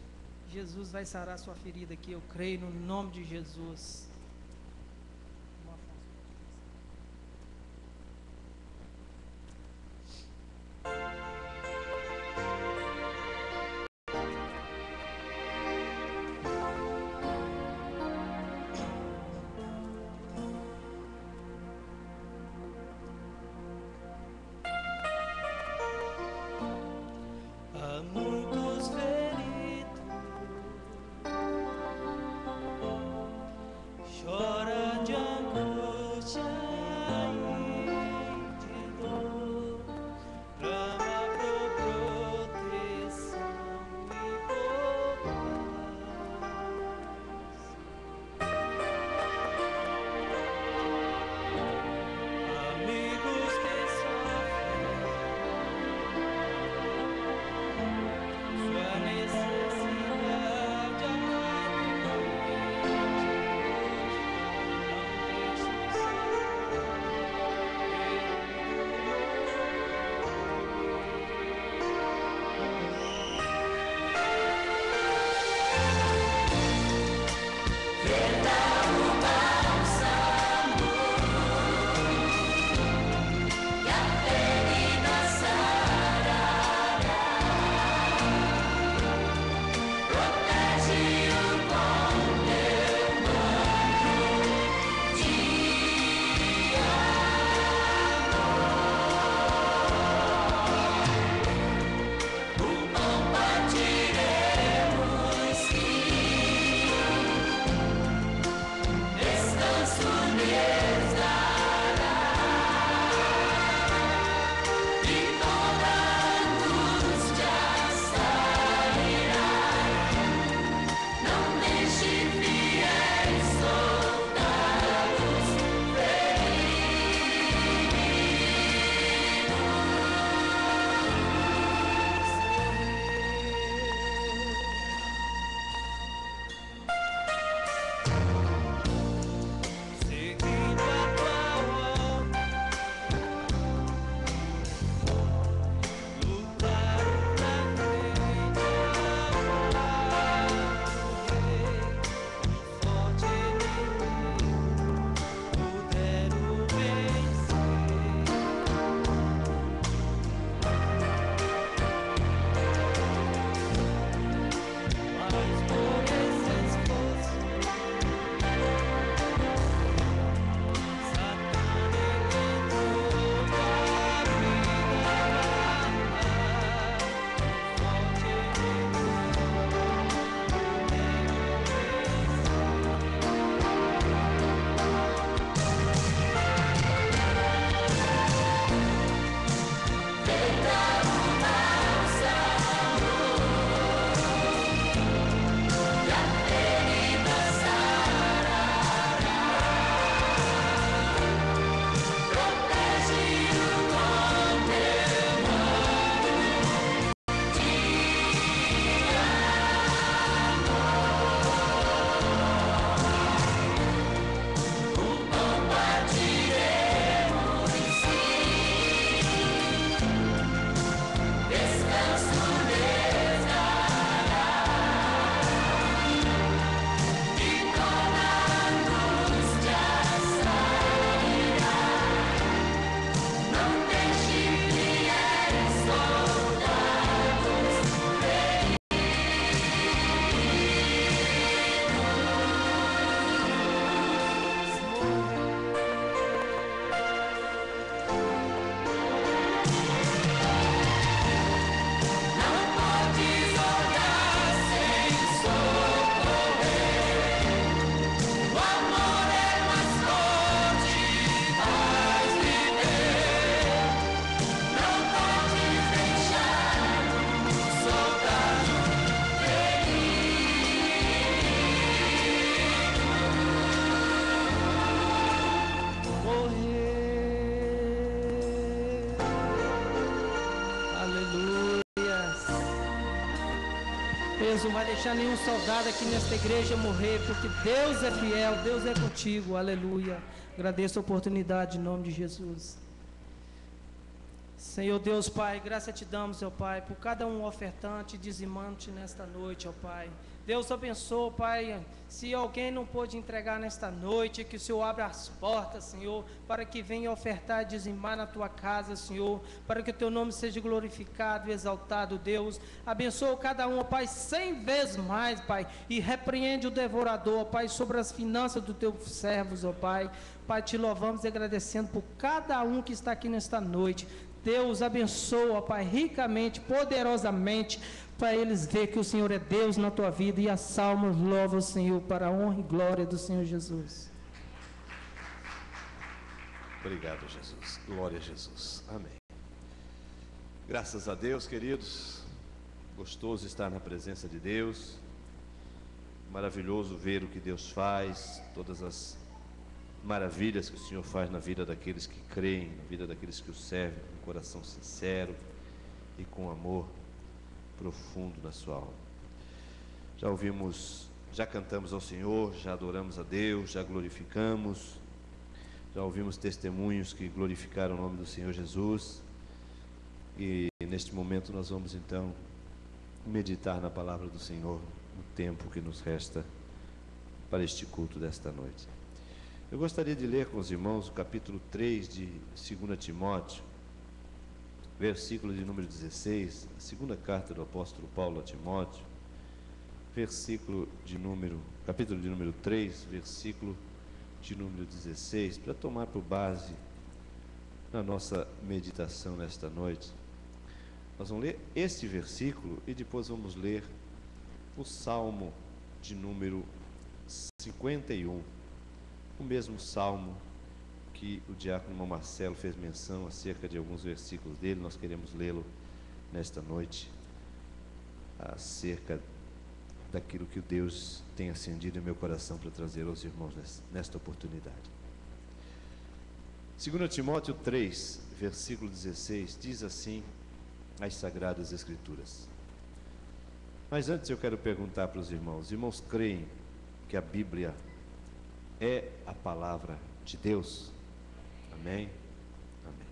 Jesus vai sarar sua ferida aqui, eu creio no nome de Jesus. Deus não vai deixar nenhum soldado aqui nesta igreja morrer, porque Deus é fiel, Deus é contigo, aleluia. Agradeço a oportunidade em nome de Jesus. Senhor Deus, Pai, graça te damos, ó Pai, por cada um ofertante e dizimante nesta noite, ó Pai. Deus abençoe, Pai, se alguém não pôde entregar nesta noite, que o Senhor abra as portas, Senhor, para que venha ofertar e dizimar na tua casa, Senhor, para que o teu nome seja glorificado e exaltado, Deus. Abençoe cada um, ó Pai, 100 vezes mais, Pai, e repreende o devorador, ó Pai, sobre as finanças dos teus servos, ó Pai. Pai, te louvamos e agradecendo por cada um que está aqui nesta noite. Deus abençoa, Pai, ricamente, poderosamente, para eles ver que o Senhor é Deus na tua vida, e as almas louvam o Senhor para a honra e glória do Senhor Jesus. Obrigado, Jesus. Glória a Jesus. Amém. Graças a Deus, queridos. Gostoso estar na presença de Deus. Maravilhoso ver o que Deus faz, todas as maravilhas que o Senhor faz na vida daqueles que creem, na vida daqueles que o servem com coração sincero e com amor profundo na sua alma. Já ouvimos, já cantamos ao Senhor, já adoramos a Deus, já glorificamos, já ouvimos testemunhos que glorificaram o nome do Senhor Jesus, e neste momento nós vamos então meditar na palavra do Senhor no tempo que nos resta para este culto desta noite. Eu gostaria de ler com os irmãos o capítulo 3 de 2 Timóteo, versículo de número 16, a segunda carta do apóstolo Paulo a Timóteo, capítulo de número 3, versículo de número 16, para tomar por base na nossa meditação nesta noite. Nós vamos ler este versículo e depois vamos ler o Salmo de número 51, o mesmo salmo que o diácono Marcelo fez menção acerca de alguns versículos dele. Nós queremos lê-lo nesta noite, acerca daquilo que Deus tem acendido em meu coração para trazer aos irmãos nesta oportunidade. 2 Timóteo 3, versículo 16, diz assim as Sagradas Escrituras. Mas antes eu quero perguntar para os irmãos creem que a Bíblia é a palavra de Deus? Amém? Amém.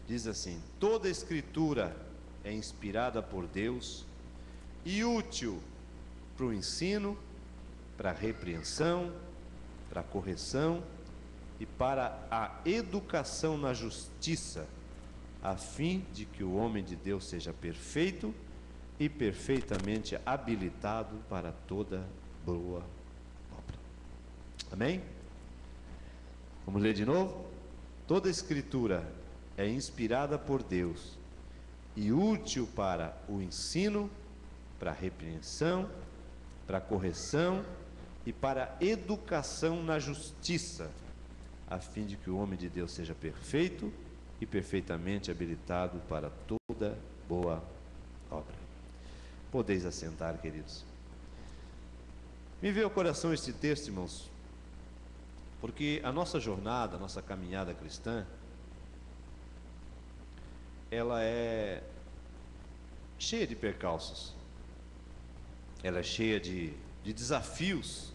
Diz assim: toda escritura é inspirada por Deus e útil para o ensino, para a repreensão, para a correção e para a educação na justiça, a fim de que o homem de Deus seja perfeito e perfeitamente habilitado para toda boa obra. Amém? Vamos ler de novo? Toda escritura é inspirada por Deus e útil para o ensino, para a repreensão, para a correção e para a educação na justiça, a fim de que o homem de Deus seja perfeito e perfeitamente habilitado para toda boa obra. Podeis assentar, queridos. Me veio ao coração este texto, irmãos, porque a nossa jornada, a nossa caminhada cristã, ela é cheia de percalços, ela é cheia de desafios,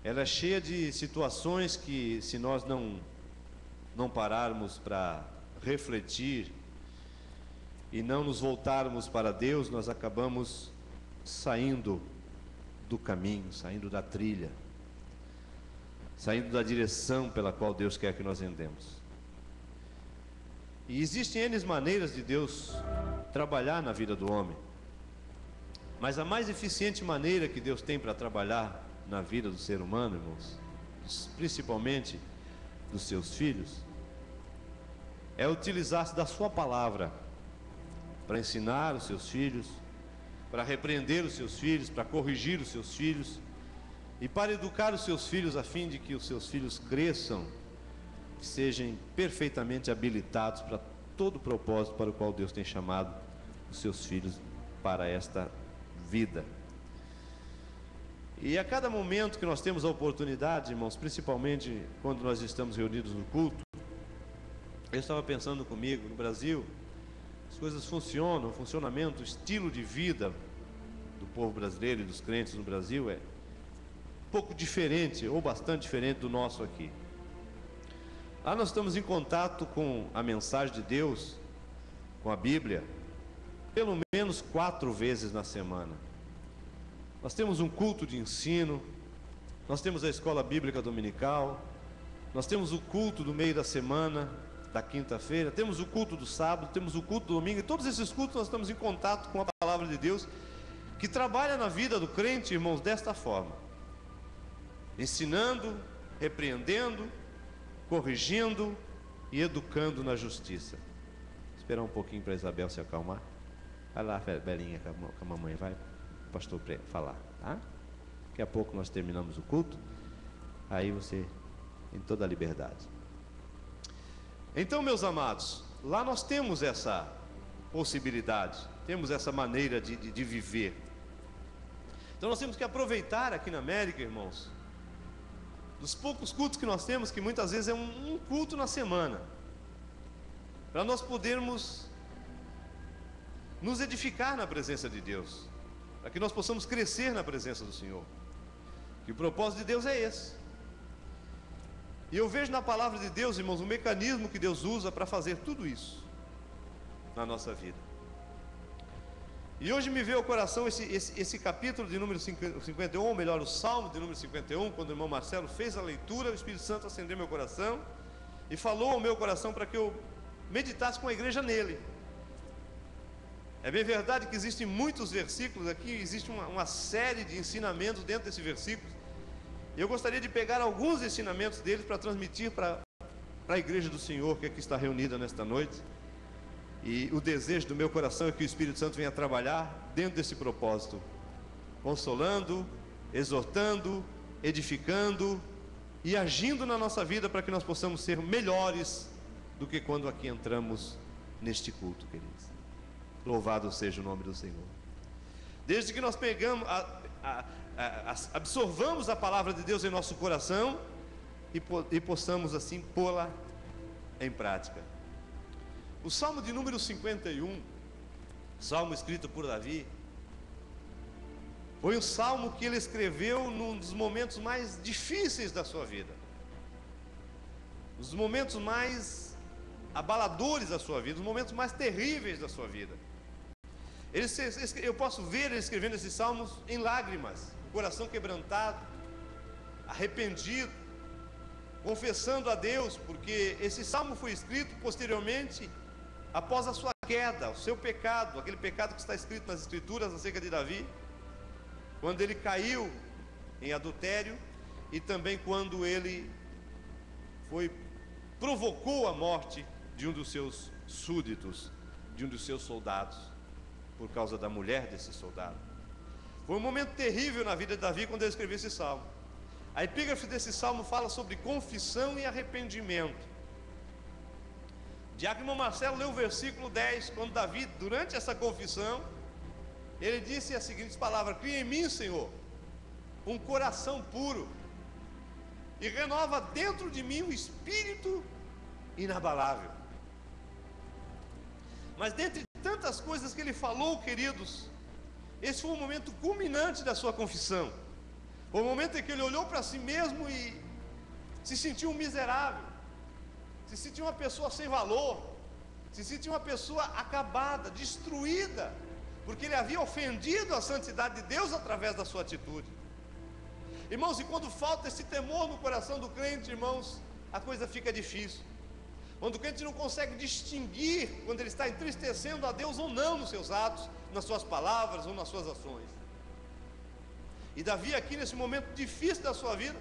ela é cheia de situações que, se nós não pararmos para refletir e não nos voltarmos para Deus, nós acabamos saindo do caminho, saindo da trilha, saindo da direção pela qual Deus quer que nós andemos. E existem N maneiras de Deus trabalhar na vida do homem, mas a mais eficiente maneira que Deus tem para trabalhar na vida do ser humano, irmãos, principalmente dos seus filhos, é utilizar-se da sua palavra para ensinar os seus filhos, para repreender os seus filhos, para corrigir os seus filhos e para educar os seus filhos, a fim de que os seus filhos cresçam, sejam perfeitamente habilitados para todo o propósito para o qual Deus tem chamado os seus filhos para esta vida. E a cada momento que nós temos a oportunidade, irmãos, principalmente quando nós estamos reunidos no culto, eu estava pensando comigo, no Brasil, as coisas funcionam, o funcionamento, o estilo de vida povo brasileiro e dos crentes no Brasil é um pouco diferente, ou bastante diferente do nosso aqui. Lá nós estamos em contato com a mensagem de Deus, com a Bíblia, pelo menos 4 vezes na semana. Nós temos um culto de ensino, nós temos a escola bíblica dominical, nós temos o culto do meio da semana, da quinta-feira, temos o culto do sábado, temos o culto do domingo, e todos esses cultos nós estamos em contato com a palavra de Deus, que trabalha na vida do crente, irmãos, desta forma: ensinando, repreendendo, corrigindo e educando na justiça. Esperar um pouquinho para a Isabel se acalmar. Vai lá, Belinha, com a mamãe, vai, o pastor falar, tá? Daqui a pouco nós terminamos o culto, aí você tem toda a liberdade. Então, meus amados, lá nós temos essa possibilidade, temos essa maneira de viver. Então nós temos que aproveitar aqui na América, irmãos, dos poucos cultos que nós temos, que muitas vezes é um culto na semana, para nós podermos nos edificar na presença de Deus, para que nós possamos crescer na presença do Senhor. E o propósito de Deus é esse. E eu vejo na palavra de Deus, irmãos, um mecanismo que Deus usa para fazer tudo isso na nossa vida. E hoje me veio ao coração esse capítulo de número 51, ou melhor, o Salmo de número 51, quando o irmão Marcelo fez a leitura, o Espírito Santo acendeu meu coração e falou ao meu coração para que eu meditasse com a igreja nele. É bem verdade que existem muitos versículos aqui, existe uma série de ensinamentos dentro desse versículo. Eu gostaria de pegar alguns ensinamentos deles para transmitir para a igreja do Senhor que aqui está reunida nesta noite. E o desejo do meu coração é que o Espírito Santo venha trabalhar dentro desse propósito, consolando, exortando, edificando e agindo na nossa vida para que nós possamos ser melhores do que quando aqui entramos neste culto, queridos. Louvado seja o nome do Senhor. Desde que nós pegamos absorvamos a palavra de Deus em nosso coração e possamos assim pô-la em prática. O Salmo de número 51, salmo escrito por Davi, foi um salmo que ele escreveu num dos momentos mais difíceis da sua vida, os momentos mais abaladores da sua vida, os momentos mais terríveis da sua vida. Eu posso ver ele escrevendo esses salmos em lágrimas, coração quebrantado, arrependido, confessando a Deus, porque esse salmo foi escrito posteriormente após a sua queda, o seu pecado, aquele pecado que está escrito nas Escrituras acerca de Davi, quando ele caiu em adultério e também quando ele provocou a morte de um dos seus súditos, de um dos seus soldados, por causa da mulher desse soldado. Foi um momento terrível na vida de Davi quando ele escreveu esse salmo. A epígrafe desse salmo fala sobre confissão e arrependimento. O diácono Marcelo leu o versículo 10, quando Davi, durante essa confissão, ele disse as seguintes palavras: cria em mim, Senhor, um coração puro e renova dentro de mim um espírito inabalável. Mas dentre tantas coisas que ele falou, queridos, esse foi o momento culminante da sua confissão. Foi o momento em que ele olhou para si mesmo e se sentiu um miserável, se sentiu uma pessoa sem valor, se sentiu uma pessoa acabada, destruída, porque ele havia ofendido a santidade de Deus através da sua atitude. Irmãos, e quando falta esse temor no coração do crente, irmãos, a coisa fica difícil. Quando o crente não consegue distinguir quando ele está entristecendo a Deus ou não nos seus atos, nas suas palavras ou nas suas ações. E Davi aqui nesse momento difícil da sua vida,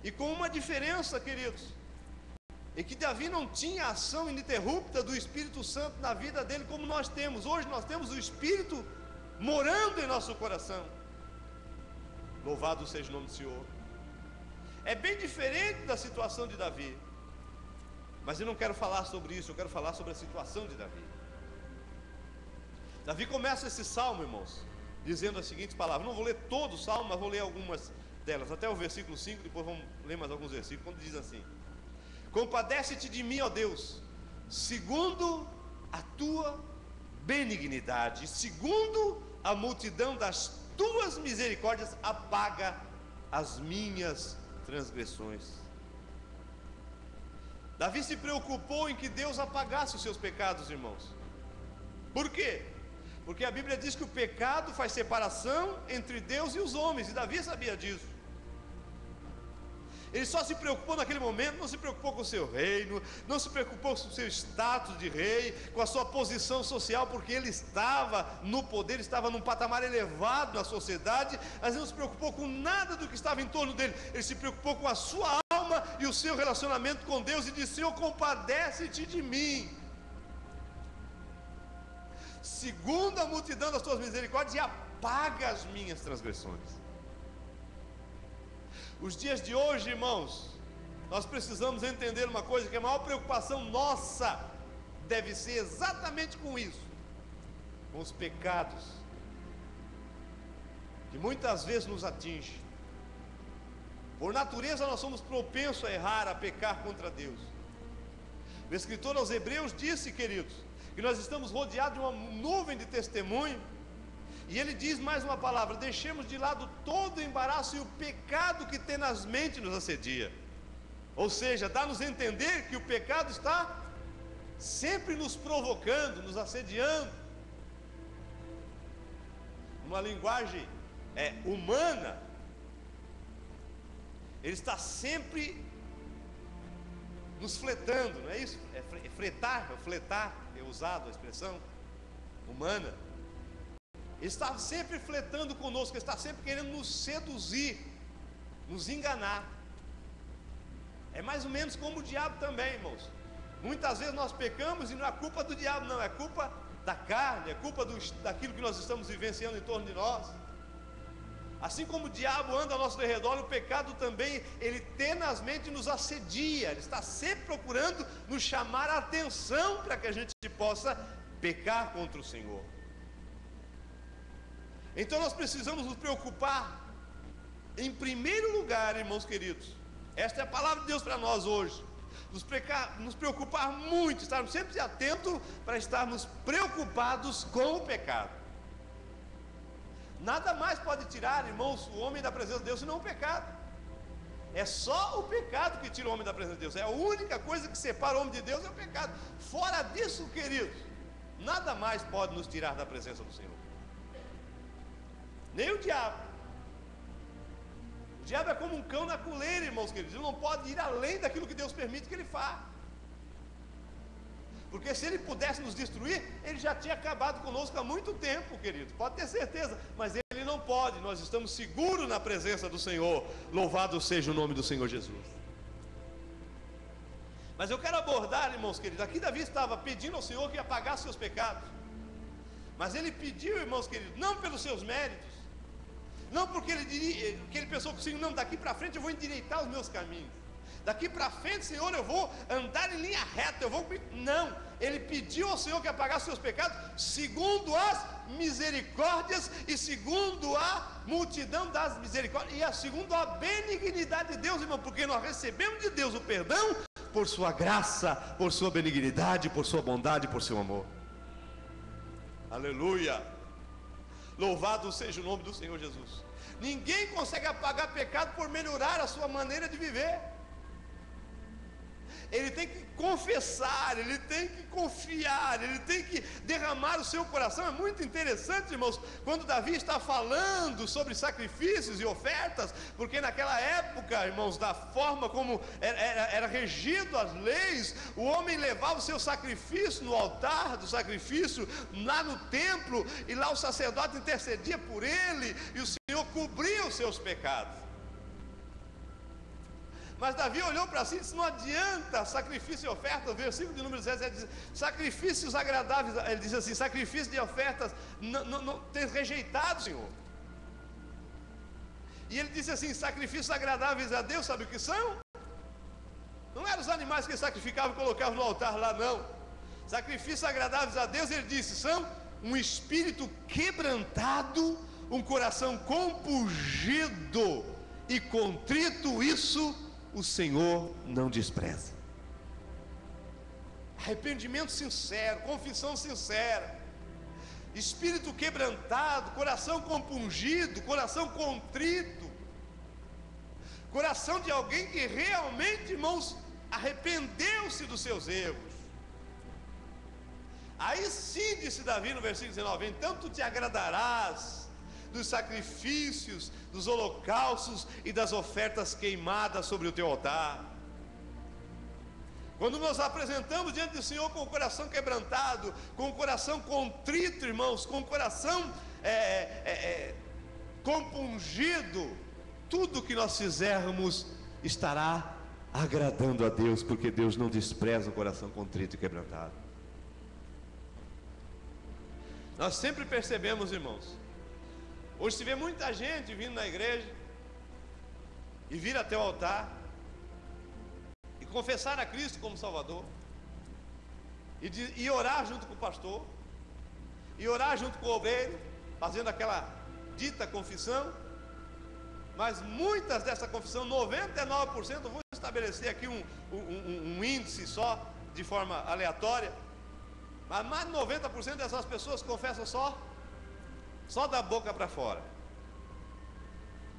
e com uma diferença, queridos, em que Davi não tinha a ação ininterrupta do Espírito Santo na vida dele como nós temos. Hoje nós temos o Espírito morando em nosso coração. Louvado seja o nome do Senhor. É bem diferente da situação de Davi. Mas eu não quero falar sobre isso, eu quero falar sobre a situação de Davi. Davi começa esse salmo, irmãos, dizendo as seguintes palavras. Não vou ler todo o salmo, mas vou ler algumas delas, até o versículo 5, depois vamos ler mais alguns versículos, quando diz assim: compadece-te de mim, ó Deus, segundo a tua benignidade, segundo a multidão das tuas misericórdias apaga as minhas transgressões. Davi se preocupou em que Deus apagasse os seus pecados, irmãos. Por quê? Porque a Bíblia diz que o pecado faz separação entre Deus e os homens, e Davi sabia disso. Ele só se preocupou naquele momento, não se preocupou com o seu reino, não se preocupou com o seu status de rei, com a sua posição social, porque ele estava no poder, estava num patamar elevado na sociedade, mas não se preocupou com nada do que estava em torno dele. Ele se preocupou com a sua alma e o seu relacionamento com Deus e disse: Senhor, compadece-te de mim, segundo a multidão das tuas misericórdias, e apaga as minhas transgressões. Os dias de hoje, irmãos, nós precisamos entender uma coisa, que a maior preocupação nossa deve ser exatamente com isso, com os pecados que muitas vezes nos atingem. Por natureza nós somos propensos a errar, a pecar contra Deus. O escritor aos Hebreus disse, queridos, que nós estamos rodeados de uma nuvem de testemunho. E ele diz mais uma palavra: deixemos de lado todo o embaraço e o pecado que tenazmente nos assedia. Ou seja, dá-nos a entender que o pecado está sempre nos provocando, nos assediando. Uma linguagem humana, ele está sempre nos fletando, não é isso? Fletar é usado a expressão humana. Ele está sempre fletando conosco, ele está sempre querendo nos seduzir, nos enganar. É mais ou menos como o diabo também, irmãos. Muitas vezes nós pecamos e não é culpa do diabo, não, é culpa da carne, é culpa daquilo que nós estamos vivenciando em torno de nós. Assim como o diabo anda ao nosso redor, o pecado também, ele tenazmente nos assedia, ele está sempre procurando nos chamar a atenção para que a gente possa pecar contra o Senhor. Então nós precisamos nos preocupar, em primeiro lugar, irmãos queridos, esta é a palavra de Deus para nós hoje, nos preocupar muito, estarmos sempre atentos para estarmos preocupados com o pecado. Nada mais pode tirar, irmãos, o homem da presença de Deus senão o pecado. É só o pecado que tira o homem da presença de Deus, é a única coisa que separa o homem de Deus, é o pecado. Fora disso, queridos, nada mais pode nos tirar da presença do Senhor. Nem o diabo. O diabo é como um cão na coleira, irmãos queridos. Ele não pode ir além daquilo que Deus permite que ele faça. Porque se ele pudesse nos destruir, ele já tinha acabado conosco há muito tempo, querido. Pode ter certeza. Mas ele não pode. Nós estamos seguros na presença do Senhor. Louvado seja o nome do Senhor Jesus. Mas eu quero abordar, irmãos queridos. Aqui Davi estava pedindo ao Senhor que apagasse seus pecados. Mas ele pediu, irmãos queridos, não pelos seus méritos. Não porque ele pensou consigo, não, daqui para frente eu vou endireitar os meus caminhos. Daqui para frente, Senhor, eu vou andar em linha reta, Não, ele pediu ao Senhor que apagasse seus pecados, segundo as misericórdias e segundo a multidão das misericórdias, e segundo a benignidade de Deus, irmão, porque nós recebemos de Deus o perdão por sua graça, por sua benignidade, por sua bondade, por seu amor. Aleluia! Louvado seja o nome do Senhor Jesus. Ninguém consegue apagar pecado por melhorar a sua maneira de viver. Ele tem que confessar, ele tem que confiar, ele tem que derramar o seu coração. É muito interessante, irmãos, quando Davi está falando sobre sacrifícios e ofertas, porque naquela época, irmãos, da forma como era regido as leis, o homem levava o seu sacrifício no altar do sacrifício, lá no templo, e lá o sacerdote intercedia por ele, e o Senhor cobria os seus pecados. Mas Davi olhou para si e disse: não adianta sacrifício e oferta. O versículo de número 17 diz: sacrifícios agradáveis. Ele diz assim: sacrifício de ofertas não tem rejeitado, Senhor. E ele disse assim: sacrifícios agradáveis a Deus, sabe o que são? Não eram os animais que ele sacrificava e colocava no altar lá, não. Sacrifícios agradáveis a Deus, ele disse, são um espírito quebrantado, um coração compungido e contrito. Isso o Senhor não despreza. Arrependimento sincero, confissão sincera. espírito quebrantado, coração compungido, coração contrito, coração de alguém que realmente, irmãos, arrependeu-se dos seus erros. Aí sim, disse Davi no versículo 19: então tu te agradarás dos sacrifícios, dos holocaustos e das ofertas queimadas sobre o teu altar. Quando nós apresentamos diante do Senhor com o coração quebrantado, com o coração contrito, irmãos, com o coração compungido, tudo que nós fizermos estará agradando a Deus, porque Deus não despreza o coração contrito e quebrantado. Nós sempre percebemos, irmãos, hoje se vê muita gente vindo na igreja e vir até o altar e confessar a Cristo como Salvador e orar junto com o pastor e orar junto com o obreiro, fazendo aquela dita confissão, mas muitas dessa confissão, 99%, eu vou estabelecer aqui um índice só, de forma aleatória, mas mais de 90% dessas pessoas confessam só da boca para fora.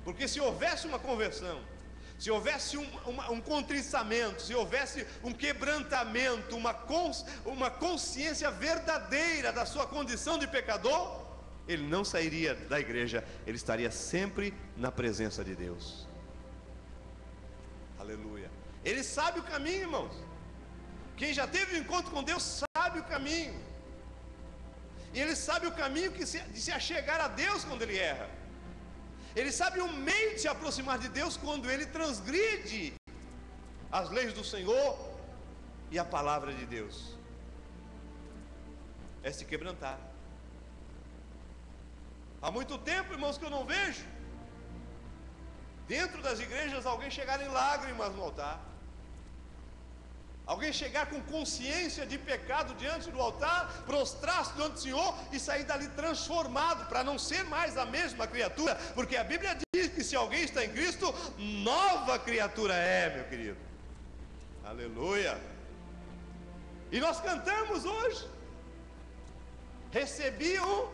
Porque se houvesse uma conversão, se houvesse um contritamento, se houvesse um quebrantamento, uma consciência verdadeira da sua condição de pecador, ele não sairia da igreja, ele estaria sempre na presença de Deus. Aleluia. Ele sabe o caminho, irmãos. Quem já teve um encontro com Deus sabe o caminho. E ele sabe o caminho de se achegar a Deus quando ele erra. Ele sabe o meio de se aproximar de Deus quando ele transgride as leis do Senhor e a palavra de Deus. É se quebrantar. Há muito tempo, irmãos, que eu não vejo dentro das igrejas alguém chegar em lágrimas no altar, alguém chegar com consciência de pecado diante do altar, prostrar-se diante do Senhor e sair dali transformado, para não ser mais a mesma criatura, porque a Bíblia diz que se alguém está em Cristo, nova criatura é, meu querido. Aleluia. E nós cantamos hoje: recebi um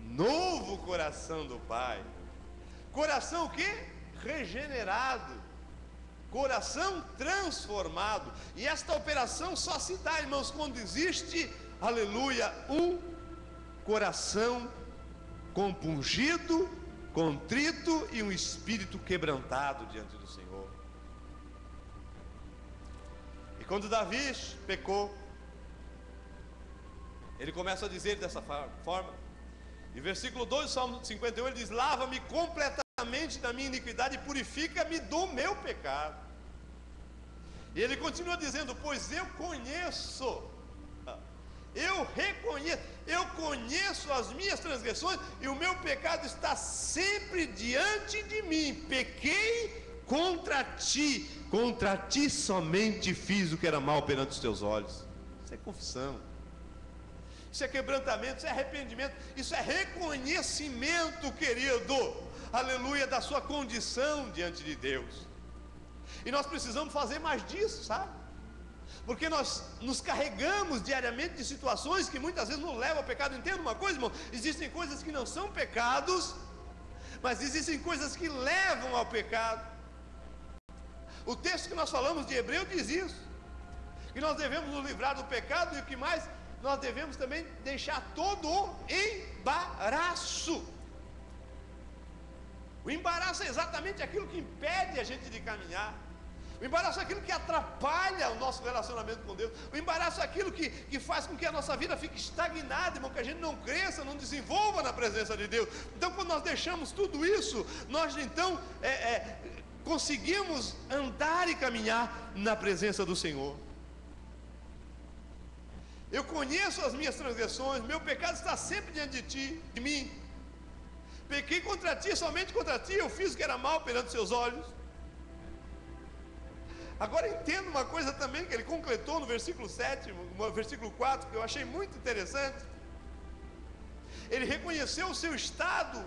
novo coração do Pai. Coração o quê? Regenerado, coração transformado. E esta operação só se dá, irmãos, quando existe, aleluia, um coração compungido, contrito e um espírito quebrantado diante do Senhor. E quando Davi pecou, ele começa a dizer dessa forma, em versículo 2 do Salmo 51, ele diz: lava-me completamente da minha iniquidade e purifica-me do meu pecado. E ele continua dizendo: pois eu conheço, eu conheço as minhas transgressões e o meu pecado está sempre diante de mim. Pequei contra ti somente fiz o que era mal perante os teus olhos. Isso é confissão, isso é quebrantamento, isso é arrependimento, isso é reconhecimento, querido, aleluia, da sua condição diante de Deus. E nós precisamos fazer mais disso, sabe? Porque nós nos carregamos diariamente de situações que muitas vezes nos levam ao pecado. Entenda uma coisa, irmão: existem coisas que não são pecados, mas existem coisas que levam ao pecado. O texto que nós falamos de Hebreu diz isso, que nós devemos nos livrar do pecado, e o que mais? Nós devemos também deixar todo o embaraço. O embaraço é exatamente aquilo que impede a gente de caminhar. O embaraço é aquilo que atrapalha o nosso relacionamento com Deus. O embaraço é aquilo que faz com que a nossa vida fique estagnada, irmão, que a gente não cresça, não desenvolva na presença de Deus. Então, quando nós deixamos tudo isso, nós então conseguimos andar e caminhar na presença do Senhor. Eu conheço as minhas transgressões, meu pecado está sempre diante de mim. Pequei contra ti, somente contra ti, eu fiz o que era mal perante os seus olhos. Agora entenda uma coisa também que ele completou no versículo 7, no versículo 4, que eu achei muito interessante. Ele reconheceu o seu estado,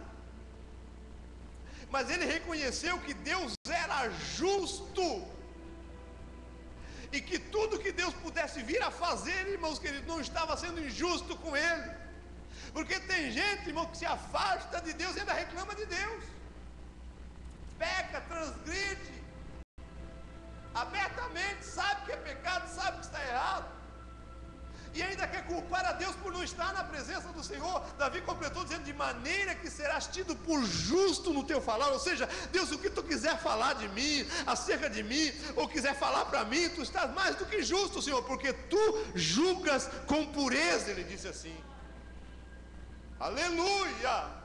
mas ele reconheceu que Deus era justo, e que tudo que Deus pudesse vir a fazer, irmãos queridos, não estava sendo injusto com ele. Porque tem gente, irmão, que se afasta de Deus e ainda reclama de Deus. Peca, transgride, abertamente, sabe que é pecado, sabe que está errado, e ainda quer culpar a Deus por não estar na presença do Senhor. Davi completou dizendo: de maneira que serás tido por justo no teu falar. Ou seja, Deus, o que tu quiser falar de mim, acerca de mim, ou quiser falar para mim, tu estás mais do que justo, Senhor, porque tu julgas com pureza. Ele disse assim. Aleluia!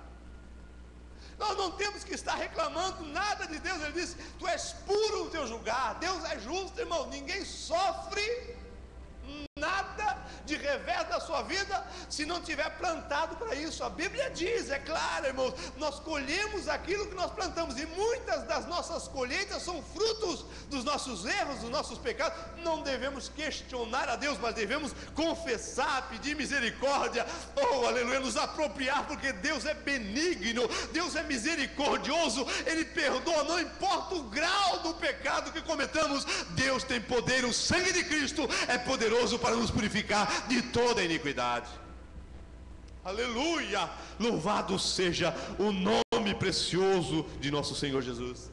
Nós não temos que estar reclamando nada de Deus. Ele disse: tu és puro no teu julgar. Deus é justo, irmão. Ninguém sofre nada de revés da sua vida se não tiver plantado para isso. A Bíblia diz, é claro, irmãos, nós colhemos aquilo que nós plantamos, e muitas das nossas colheitas são frutos dos nossos erros, dos nossos pecados. Não devemos questionar a Deus, mas devemos confessar, pedir misericórdia, oh aleluia, nos apropriar, porque Deus é benigno, Deus é misericordioso, Ele perdoa, não importa o grau do pecado que cometamos. Deus tem poder, o sangue de Cristo é poderoso para nos purificar de toda a iniquidade. Aleluia! Louvado seja o nome precioso de nosso Senhor Jesus.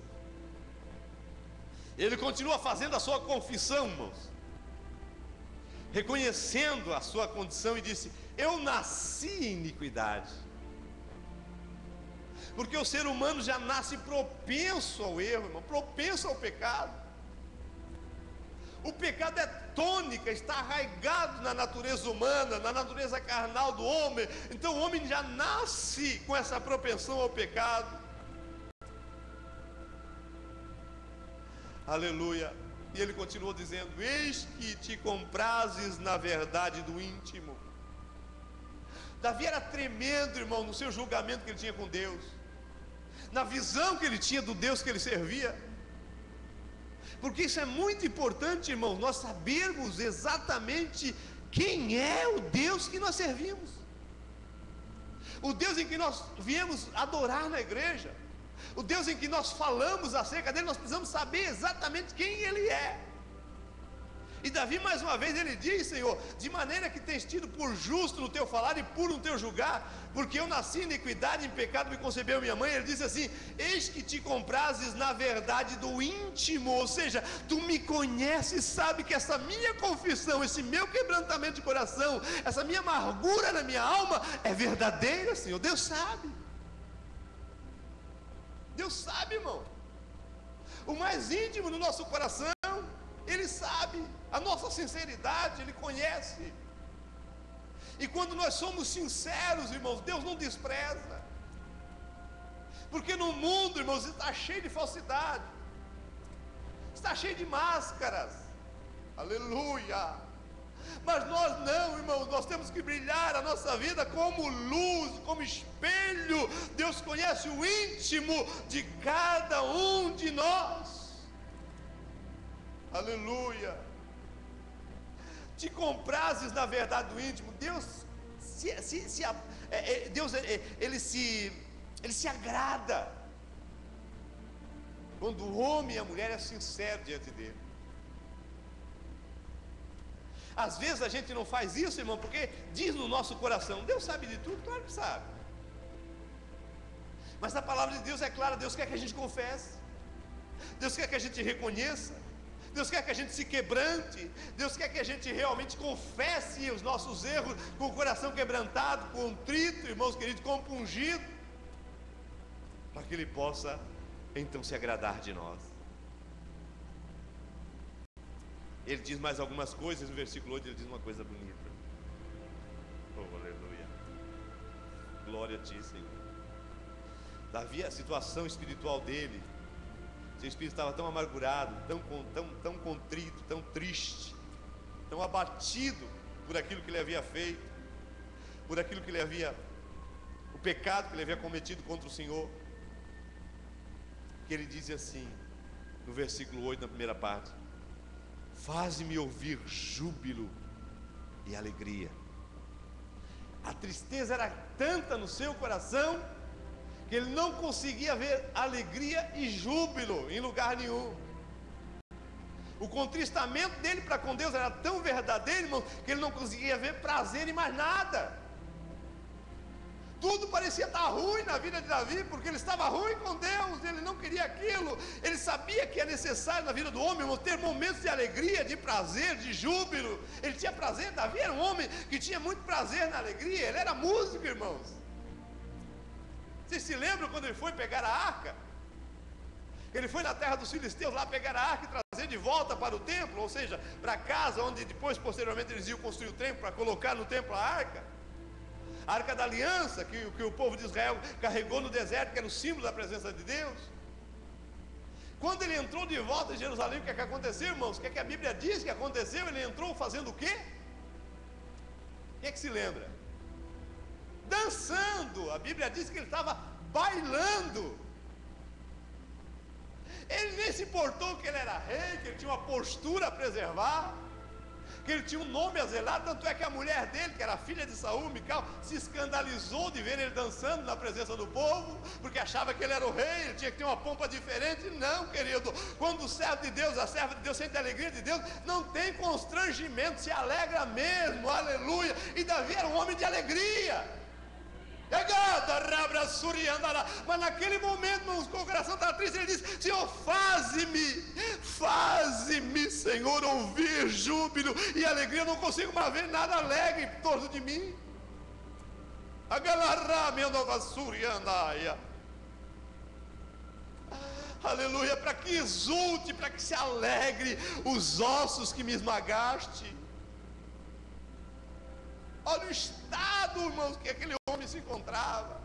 Ele continua fazendo a sua confissão, irmãos, reconhecendo a sua condição, e disse: eu nasci em iniquidade. Porque o ser humano já nasce propenso ao erro, irmão, propenso ao pecado. O pecado é tônica, está arraigado na natureza humana, na natureza carnal do homem. Então o homem já nasce com essa propensão ao pecado. Aleluia. E ele continuou dizendo: eis que te comprases na verdade do íntimo. Davi era tremendo, irmão, no seu julgamento que ele tinha com Deus, na visão que ele tinha do Deus que ele servia. Porque isso é muito importante, irmãos, nós sabermos exatamente quem é o Deus que nós servimos, o Deus em que nós viemos adorar na igreja, o Deus em que nós falamos acerca dele. Nós precisamos saber exatamente quem ele é. E Davi, mais uma vez, ele diz: Senhor, de maneira que tens tido por justo no teu falar e puro no teu julgar, porque eu nasci em iniquidade, em pecado me concebeu minha mãe. Ele diz assim: eis que te comprases na verdade do íntimo. Ou seja, tu me conheces, sabe que essa minha confissão, esse meu quebrantamento de coração, essa minha amargura na minha alma é verdadeira, Senhor. Deus sabe. Deus sabe, irmão. O mais íntimo do nosso coração, Ele sabe. A nossa sinceridade, Ele conhece. E quando nós somos sinceros, irmãos, Deus não despreza. Porque no mundo, irmãos, está cheio de falsidade, está cheio de máscaras. Aleluia. Mas nós não, irmãos, nós temos que brilhar a nossa vida como luz, como espelho. Deus conhece o íntimo de cada um de nós. Aleluia. Te comprases na verdade do íntimo. Deus ele se agrada quando o homem e a mulher é sincero diante dele. Às vezes a gente não faz isso, irmão, porque diz no nosso coração: Deus sabe de tudo, claro que sabe. Mas a palavra de Deus é clara. Deus quer que a gente confesse, Deus quer que a gente reconheça, Deus quer que a gente se quebrante, Deus quer que a gente realmente confesse os nossos erros com o coração quebrantado, contrito, irmãos queridos, compungido, para que Ele possa então se agradar de nós. Ele diz mais algumas coisas, no versículo 8 ele diz uma coisa bonita. Oh, aleluia. Glória a Ti, Senhor. Davi, a situação espiritual dele, seu espírito estava tão amargurado, tão contrito, tão triste, tão abatido por aquilo que ele havia feito, por aquilo que ele havia, o pecado que ele havia cometido contra o Senhor, que ele diz assim, no versículo 8, na primeira parte: faze-me ouvir júbilo e alegria. A tristeza era tanta no seu coração que ele não conseguia ver alegria e júbilo em lugar nenhum. O contristamento dele para com Deus era tão verdadeiro, irmão, que ele não conseguia ver prazer em mais nada. Tudo parecia estar ruim na vida de Davi, porque ele estava ruim com Deus, ele não queria aquilo. Ele sabia que é necessário na vida do homem, irmão, ter momentos de alegria, de prazer, de júbilo. Ele tinha prazer. Davi era um homem que tinha muito prazer na alegria. Ele era músico, irmãos. Vocês se lembram quando ele foi pegar a arca? Ele foi na terra dos filisteus lá pegar a arca e trazer de volta para o templo, ou seja, para casa onde depois, posteriormente, eles iam construir o templo para colocar no templo a arca. A arca da aliança que o povo de Israel carregou no deserto, que era o símbolo da presença de Deus. Quando ele entrou de volta em Jerusalém, o que é que aconteceu, irmãos? O que é que a Bíblia diz que aconteceu? Ele entrou fazendo o quê? Quem é que se lembra? Dançando. A Bíblia diz que ele estava bailando. Ele nem se importou que ele era rei, que ele tinha uma postura a preservar, que ele tinha um nome a zelar. Tanto é que a mulher dele, que era filha de Saul, Mical, se escandalizou de ver ele dançando na presença do povo, porque achava que ele era o rei, ele tinha que ter uma pompa diferente. Não, querido, quando o servo de Deus, a serva de Deus sente a alegria de Deus, não tem constrangimento, se alegra mesmo, aleluia. E Davi era um homem de alegria. Mas naquele momento, com o coração estava triste, ele disse: Senhor, faze-me, Senhor, ouvir júbilo e alegria. Eu não consigo mais ver nada alegre em torno de mim. Aleluia, para que exulte, para que se alegre os ossos que me esmagaste. Olha o estado, irmãos, que aquele homem se encontrava.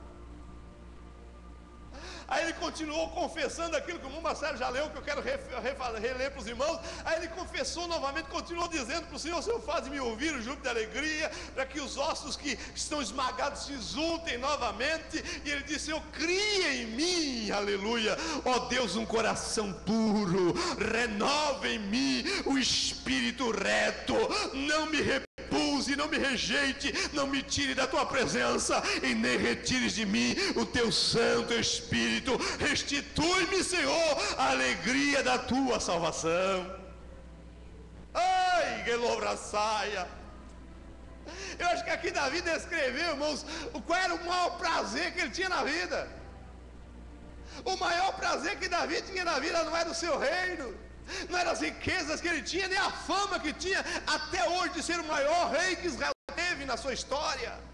Aí ele continuou confessando aquilo que o irmão Marcelo já leu, que eu quero reler para os irmãos. Aí ele confessou novamente, continuou dizendo para o Senhor: Senhor, faz-me ouvir o júbilo de alegria, para que os ossos que estão esmagados se exultem novamente. E ele disse: Senhor, cria em mim, aleluia, ó Deus, um coração puro, renova em mim o espírito reto, não me repulse, não me rejeite, não me tire da tua presença e nem retires de mim o teu Santo Espírito. Restitui-me, Senhor, a alegria da tua salvação. Ai, Gelobraçaia. Eu acho que aqui Davi descreveu, irmãos, qual era o maior prazer que ele tinha na vida. O maior prazer que Davi tinha na vida não era o seu reino, não eram as riquezas que ele tinha, nem a fama que tinha até hoje de ser o maior rei que Israel teve na sua história.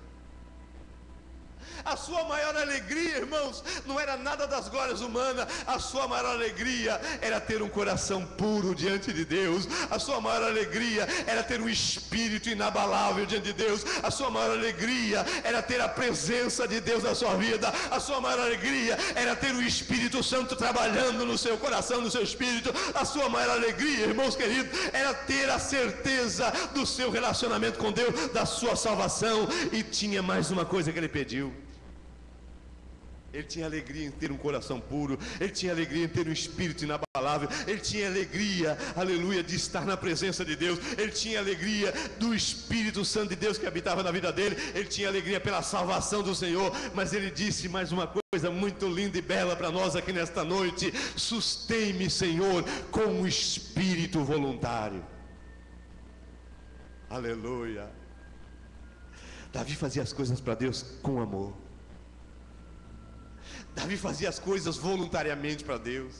A sua maior alegria, irmãos, não era nada das glórias humanas. A sua maior alegria era ter um coração puro diante de Deus. A sua maior alegria era ter um espírito inabalável diante de Deus. A sua maior alegria era ter a presença de Deus na sua vida. A sua maior alegria era ter o Espírito Santo trabalhando no seu coração, no seu espírito. A sua maior alegria, irmãos queridos, era ter a certeza do seu relacionamento com Deus, da sua salvação. E tinha mais uma coisa que ele pediu. Ele tinha alegria em ter um coração puro, ele tinha alegria em ter um espírito inabalável, ele tinha alegria, aleluia, de estar na presença de Deus, ele tinha alegria do Espírito Santo de Deus que habitava na vida dele, ele tinha alegria pela salvação do Senhor. Mas ele disse mais uma coisa muito linda e bela para nós aqui nesta noite: sustém-me, Senhor, com um espírito voluntário. Aleluia. Davi fazia as coisas para Deus com amor. Davi fazia as coisas voluntariamente para Deus.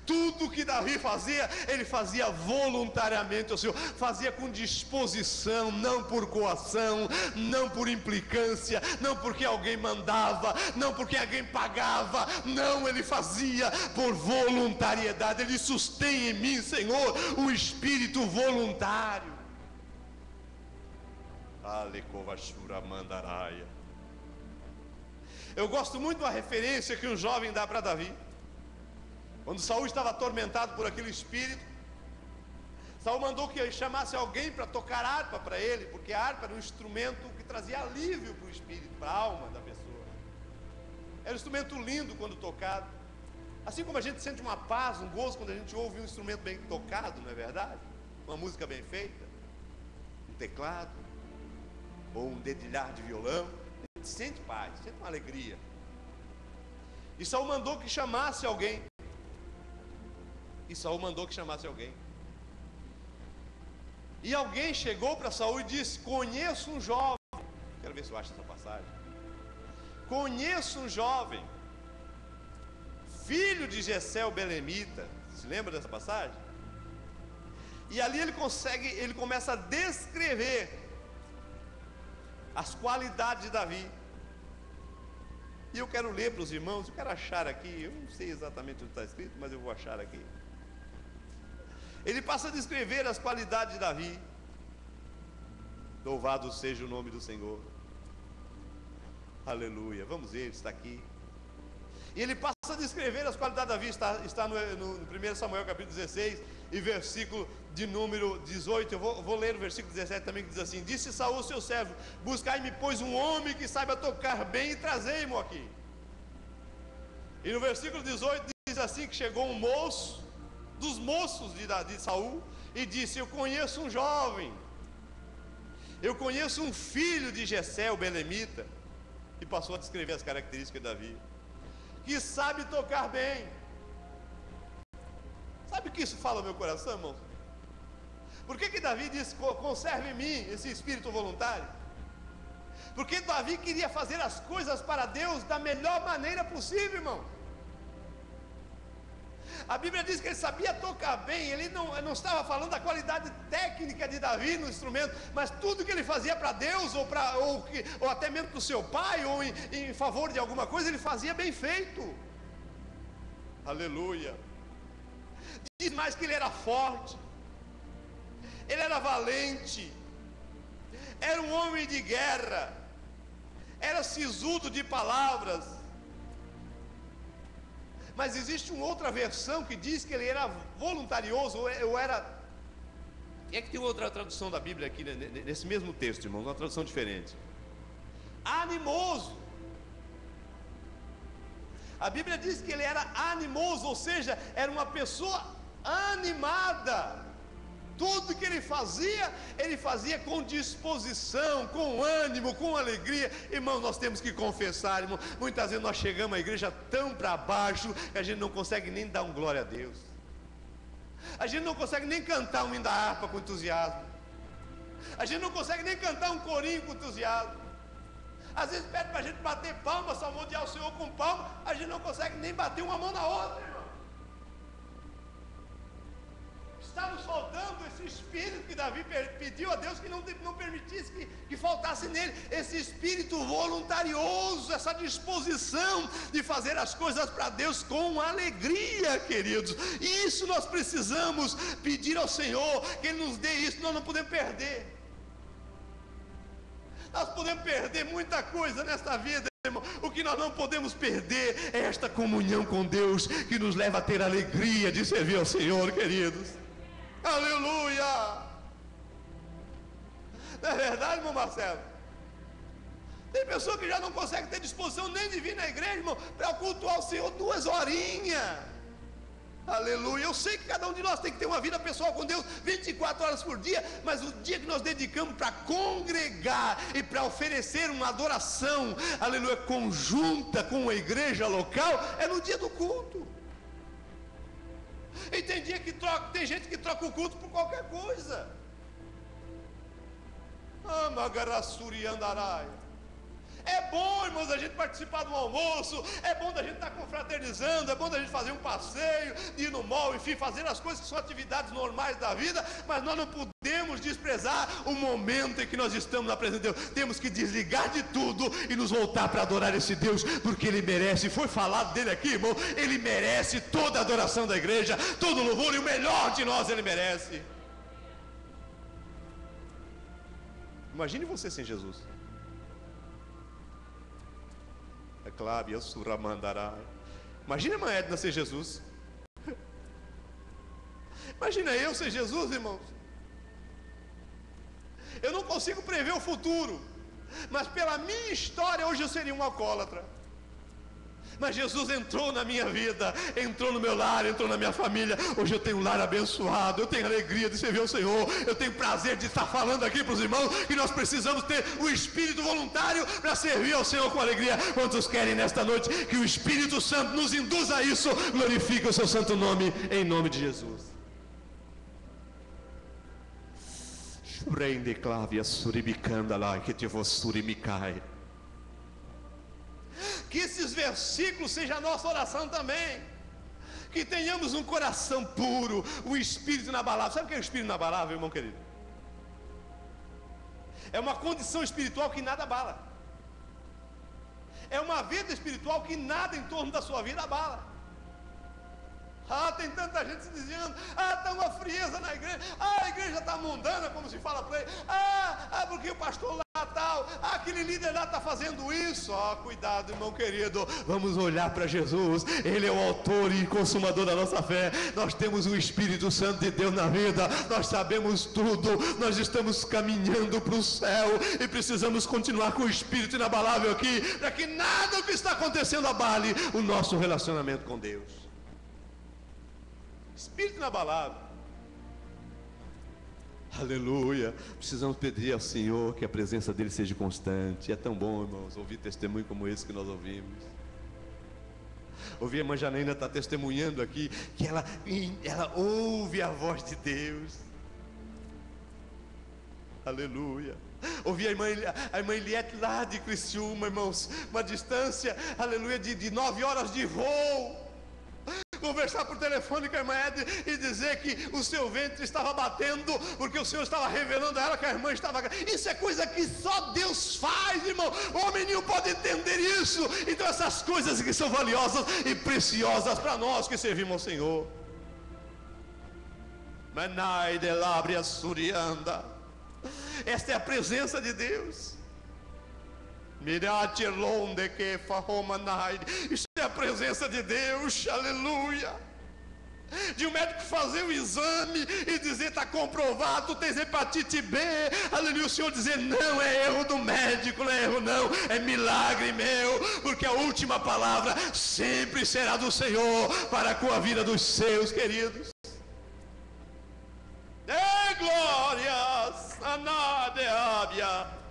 Tudo que Davi fazia, ele fazia voluntariamente ao Senhor, fazia com disposição, não por coação, não por implicância, não porque alguém mandava, não porque alguém pagava, não, ele fazia por voluntariedade. Ele sustém em mim, Senhor, o espírito voluntário. Alekovashura mandaraia. Eu gosto muito da referência que um jovem dá para Davi. Quando Saul estava atormentado por aquele espírito, Saul mandou que ele chamasse alguém para tocar harpa para ele, porque a harpa era um instrumento que trazia alívio para o espírito, para a alma da pessoa. Era um instrumento lindo quando tocado. Assim como a gente sente uma paz, um gozo quando a gente ouve um instrumento bem tocado, não é verdade? Uma música bem feita, um teclado, ou um dedilhar de violão. Sente paz, sente uma alegria. E Saul mandou que chamasse alguém. E alguém chegou para Saul e disse: conheço um jovem Quero ver se eu acho essa passagem. Conheço um jovem, filho de Jessé o belemita. Se lembra dessa passagem? E ali ele começa a descrever as qualidades de Davi. E eu quero ler para os irmãos, eu quero achar aqui, eu não sei exatamente onde está escrito, mas eu vou achar aqui. Ele passa a descrever as qualidades de Davi. Louvado seja o nome do Senhor. Aleluia. Vamos ver, está aqui. E ele passa a descrever as qualidades de Davi, está no 1 Samuel capítulo 16 e versículo de número 18. Eu vou ler o versículo 17 também, que diz assim: disse Saul seu servo, buscai-me pois um homem que saiba tocar bem e trazei-mo aqui. E no versículo 18 diz assim, que chegou um moço, dos moços de Saul, e disse: eu conheço um jovem, eu conheço um filho de Jessé o belemita. E passou a descrever as características de Davi, que sabe tocar bem. Sabe o que isso fala no meu coração, irmão? Por que Davi disse: conserve em mim esse espírito voluntário? Porque Davi queria fazer as coisas para Deus da melhor maneira possível, irmão. A Bíblia diz que ele sabia tocar bem. Ele não estava falando da qualidade técnica de Davi no instrumento, mas tudo que ele fazia para Deus, ou até mesmo para o seu pai, ou em favor de alguma coisa, ele fazia bem feito. Aleluia. Diz mais que ele era forte, ele era valente, era um homem de guerra, era sisudo de palavras. Mas existe uma outra versão que diz que ele era voluntarioso, ou era... É que tem outra tradução da Bíblia aqui, nesse mesmo texto, irmão, uma tradução diferente. Animoso. A Bíblia diz que ele era animoso, ou seja, era uma pessoa animada. Tudo que ele fazia com disposição, com ânimo, com alegria. Irmãos, nós temos que confessar, irmão, muitas vezes nós chegamos à igreja tão para baixo que a gente não consegue nem dar um glória a Deus. A gente não consegue nem cantar um hino da harpa com entusiasmo. A gente não consegue nem cantar um corinho com entusiasmo. Às vezes pede para a gente bater palma, salmodiar o Senhor com palma, a gente não consegue nem bater uma mão na outra, irmão. Está nos faltando esse espírito que Davi pediu a Deus que não permitisse que faltasse nele, esse espírito voluntarioso, essa disposição de fazer as coisas para Deus com alegria, queridos. E isso nós precisamos pedir ao Senhor, que Ele nos dê isso. Nós não podemos perder. Nós podemos perder muita coisa nesta vida, irmão. O que nós não podemos perder é esta comunhão com Deus, que nos leva a ter alegria de servir ao Senhor, queridos. Aleluia! Não é verdade, irmão Marcelo? Tem pessoa que já não consegue ter disposição nem de vir na igreja, irmão, para cultuar o Senhor 2 horinhas. Aleluia! Eu sei que cada um de nós tem que ter uma vida pessoal com Deus 24 horas por dia, mas o dia que nós dedicamos para congregar e para oferecer uma adoração, aleluia, conjunta com a igreja local, é no dia do culto. E tem gente que troca o culto por qualquer coisa. É bom, irmãos, a gente participar do almoço, é bom da gente estar confraternizando, é bom da gente fazer um passeio, ir no mall, enfim, fazer as coisas que são atividades normais da vida, mas nós não podemos desprezar o momento em que nós estamos na presença de Deus. Temos que desligar de tudo e nos voltar para adorar esse Deus, porque Ele merece. Foi falado dele aqui, irmão, Ele merece toda a adoração da igreja, todo o louvor, e o melhor de nós Ele merece. Imagine você sem Jesus. É claro, eu suramandará. Imagina a irmã Edna ser Jesus. Imagina eu ser Jesus, irmãos. Eu não consigo prever o futuro, mas pela minha história hoje eu seria um alcoólatra. Mas Jesus entrou na minha vida, entrou no meu lar, entrou na minha família. Hoje eu tenho um lar abençoado, eu tenho alegria de servir ao Senhor, eu tenho prazer de estar falando aqui para os irmãos que nós precisamos ter o espírito voluntário para servir ao Senhor com alegria. Quantos querem nesta noite que o Espírito Santo nos induza a isso? Glorifica o seu santo nome, em nome de Jesus. Prende clavia suribicanda lá, que te vou surimicai. Que esses versículos sejam a nossa oração também. Que tenhamos um coração puro, o espírito inabalável. Sabe o que é o espírito inabalável, irmão querido? É uma condição espiritual que nada abala. É uma vida espiritual que nada em torno da sua vida abala. Tem tanta gente se dizendo, está uma frieza na igreja, a igreja está mundana, como se fala por aí, porque o pastor lá tal, aquele líder lá está fazendo isso. Cuidado, irmão querido, vamos olhar para Jesus, Ele é o autor e consumador da nossa fé. Nós temos o Espírito Santo de Deus na vida, nós sabemos tudo, nós estamos caminhando para o céu e precisamos continuar com o Espírito inabalável aqui, para que nada do que está acontecendo abale o nosso relacionamento com Deus. Espírito inabalável. Aleluia. Precisamos pedir ao Senhor que a presença dele seja constante. É tão bom, irmãos, ouvir testemunho como esse que nós ouvimos. Ouvir a irmã Janaína está testemunhando aqui que ela ouve a voz de Deus. Aleluia. Ouvi a irmã Eliette lá de Criciúma, irmãos, uma distância, aleluia, de 9 horas de voo. Conversar por telefone com a irmã Ed e dizer que o seu ventre estava batendo, porque o Senhor estava revelando a ela que a irmã estava grávida. Isso é coisa que só Deus faz, irmão. O homem nenhum pode entender isso. Então essas coisas que são valiosas e preciosas para nós que servimos ao Senhor. Manai de labria surianda. Esta é a presença de Deus. Isso é a presença de Deus, aleluia. De um médico fazer o exame e dizer, está comprovado, tu tens hepatite B, aleluia. O Senhor dizer, não é erro do médico, não é erro não, é milagre meu, porque a última palavra sempre será do Senhor para com a vida dos seus queridos. Glórias, anadeabia.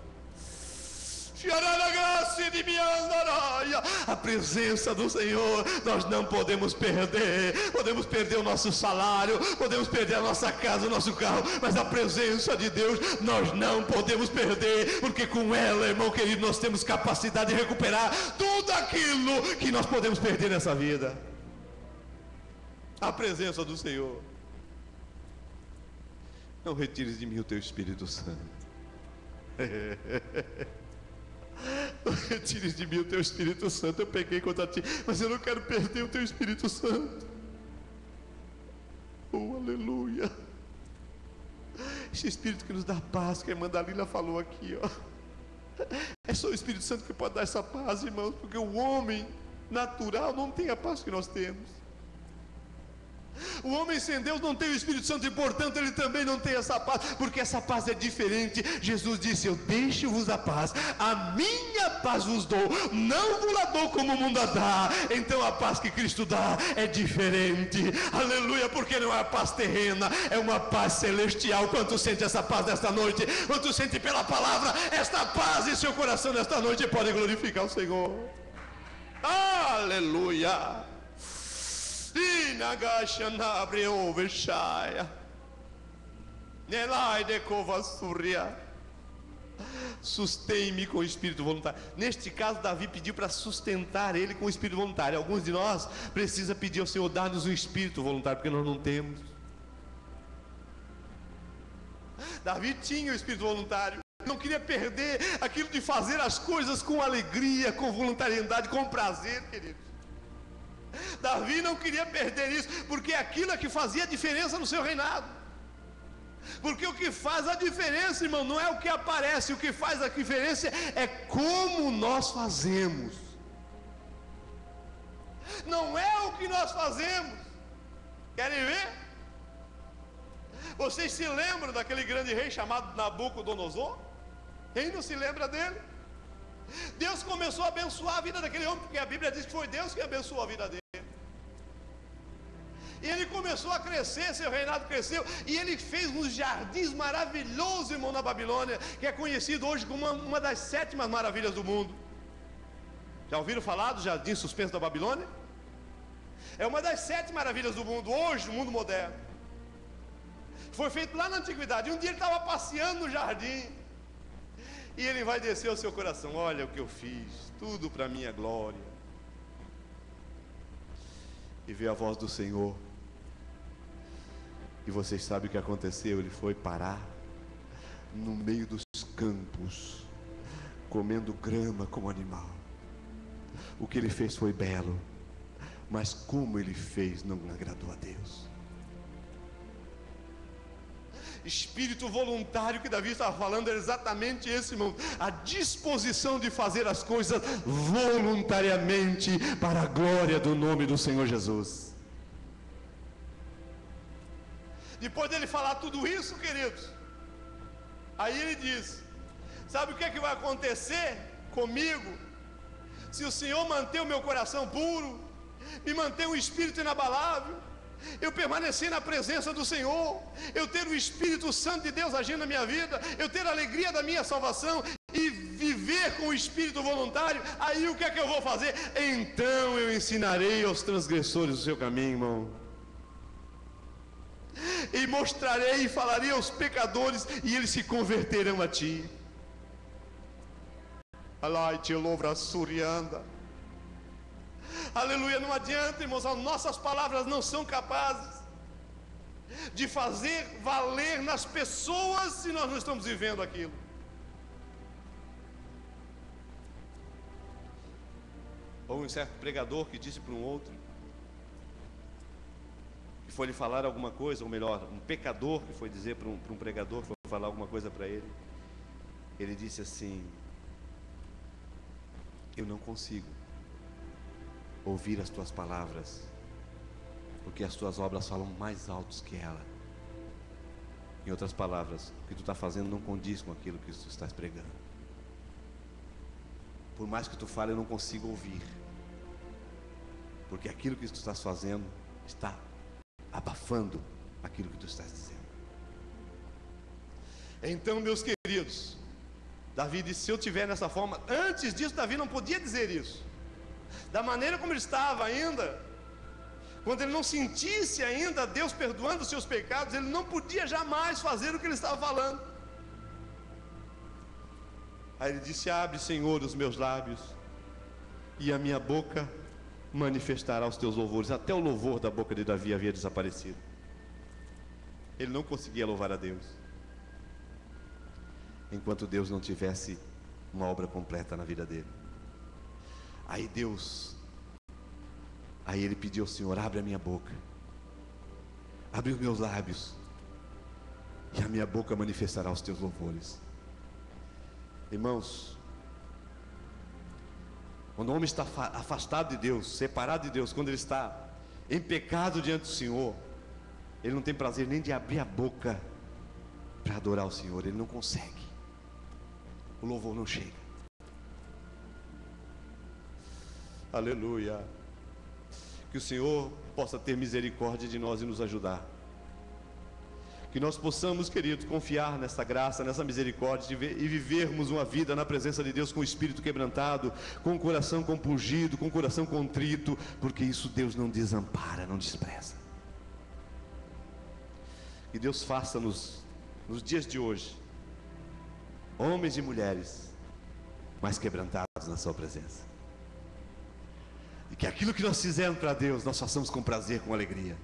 A presença do Senhor nós não podemos perder. Podemos perder o nosso salário, podemos perder a nossa casa, o nosso carro, mas a presença de Deus nós não podemos perder, porque com ela, irmão querido, nós temos capacidade de recuperar tudo aquilo que nós podemos perder nessa vida. A presença do Senhor. Não retires de mim o teu Espírito Santo. Não retires de mim o teu Espírito Santo. Eu pequei contra ti, mas eu não quero perder o teu Espírito Santo. Aleluia. Esse Espírito que nos dá paz, que a irmã Dalila falou aqui, é só o Espírito Santo que pode dar essa paz, irmãos, porque o homem natural não tem a paz que nós temos. O homem sem Deus não tem o Espírito Santo e portanto ele também não tem essa paz, porque essa paz é diferente. Jesus disse, eu deixo-vos a paz, a minha paz vos dou, não vos la dou como o mundo a dá. Então a paz que Cristo dá é diferente, aleluia, porque não é a paz terrena, é uma paz celestial. Quanto sente essa paz nesta noite? Quanto sente pela palavra esta paz em seu coração nesta noite? Pode glorificar o Senhor. Aleluia. Sustente-me com o espírito voluntário. Neste caso, Davi pediu para sustentar ele com o espírito voluntário. Alguns de nós precisam pedir ao Senhor, dar-nos um espírito voluntário, porque nós não temos. Davi tinha o espírito voluntário. Não queria perder aquilo de fazer as coisas com alegria, com voluntariedade, com prazer, querido. Davi não queria perder isso, porque aquilo é que fazia diferença no seu reinado. Porque o que faz a diferença, irmão, não é o que aparece, o que faz a diferença é como nós fazemos. Não é o que nós fazemos. Querem ver? Vocês se lembram daquele grande rei chamado Nabucodonosor? Quem não se lembra dele? Deus começou a abençoar a vida daquele homem, porque a Bíblia diz que foi Deus que abençoou a vida dele. E ele começou a crescer, seu reinado cresceu, e ele fez uns jardins maravilhosos, irmão, na Babilônia, que é conhecido hoje como uma das 7 maravilhas do mundo. Já ouviram falar do jardim suspenso da Babilônia? É uma das 7 maravilhas do mundo, hoje, no mundo moderno. Foi feito lá na antiguidade. Um dia ele estava passeando no jardim, e ele vai descer ao seu coração: olha o que eu fiz, tudo para a minha glória. E veio a voz do Senhor, e vocês sabem o que aconteceu. Ele foi parar no meio dos campos, comendo grama como animal. O que ele fez foi belo, mas como ele fez não agradou a Deus. Espírito voluntário que Davi estava falando era exatamente esse, irmão: a disposição de fazer as coisas voluntariamente para a glória do nome do Senhor Jesus. Depois dele falar tudo isso, queridos, aí ele diz: sabe o que é que vai acontecer comigo se o Senhor manter o meu coração puro, me manter um espírito inabalável, eu permanecer na presença do Senhor, eu ter o Espírito Santo de Deus agindo na minha vida, eu ter a alegria da minha salvação e viver com o espírito voluntário? Aí o que é que eu vou fazer? Então eu ensinarei aos transgressores o seu caminho, irmão, e mostrarei e falarei aos pecadores, e eles se converterão a ti. Alai te louvra surianda. Aleluia. Não adianta, irmãos, as nossas palavras não são capazes de fazer valer nas pessoas se nós não estamos vivendo aquilo. Ou um certo pregador que disse para um outro, que foi lhe falar alguma coisa, ou melhor, um pecador que foi dizer para um pregador que foi falar alguma coisa para ele, ele disse assim: eu não consigo ouvir as tuas palavras, porque as tuas obras falam mais altos que ela. Em outras palavras, o que tu está fazendo não condiz com aquilo que tu estás pregando. Por mais que tu fale, eu não consigo ouvir, porque aquilo que tu estás fazendo está abafando aquilo que tu estás dizendo. Então, meus queridos, Davi disse: se eu tiver nessa forma, antes disso Davi não podia dizer isso. Da maneira como ele estava ainda, quando ele não sentisse ainda Deus perdoando os seus pecados, ele não podia jamais fazer o que ele estava falando. Aí ele disse: abre, Senhor, os meus lábios, e a minha boca manifestará os teus louvores. Até o louvor da boca de Davi havia desaparecido. Ele não conseguia louvar a Deus enquanto Deus não tivesse uma obra completa na vida dele. Aí ele pediu ao Senhor: abre a minha boca, abre os meus lábios, e a minha boca manifestará os teus louvores. Irmãos, quando o homem está afastado de Deus, separado de Deus, quando ele está em pecado diante do Senhor, ele não tem prazer nem de abrir a boca para adorar o Senhor. Ele não consegue, o louvor não chega. Aleluia. Que o Senhor possa ter misericórdia de nós e nos ajudar. Que nós possamos, queridos, confiar nessa graça, nessa misericórdia e vivermos uma vida na presença de Deus com o espírito quebrantado, com o coração compungido, com o coração contrito, porque isso Deus não desampara, não despreza. Que Deus faça nos dias de hoje homens e mulheres mais quebrantados na sua presença. E que aquilo que nós fizermos para Deus, nós façamos com prazer, com alegria.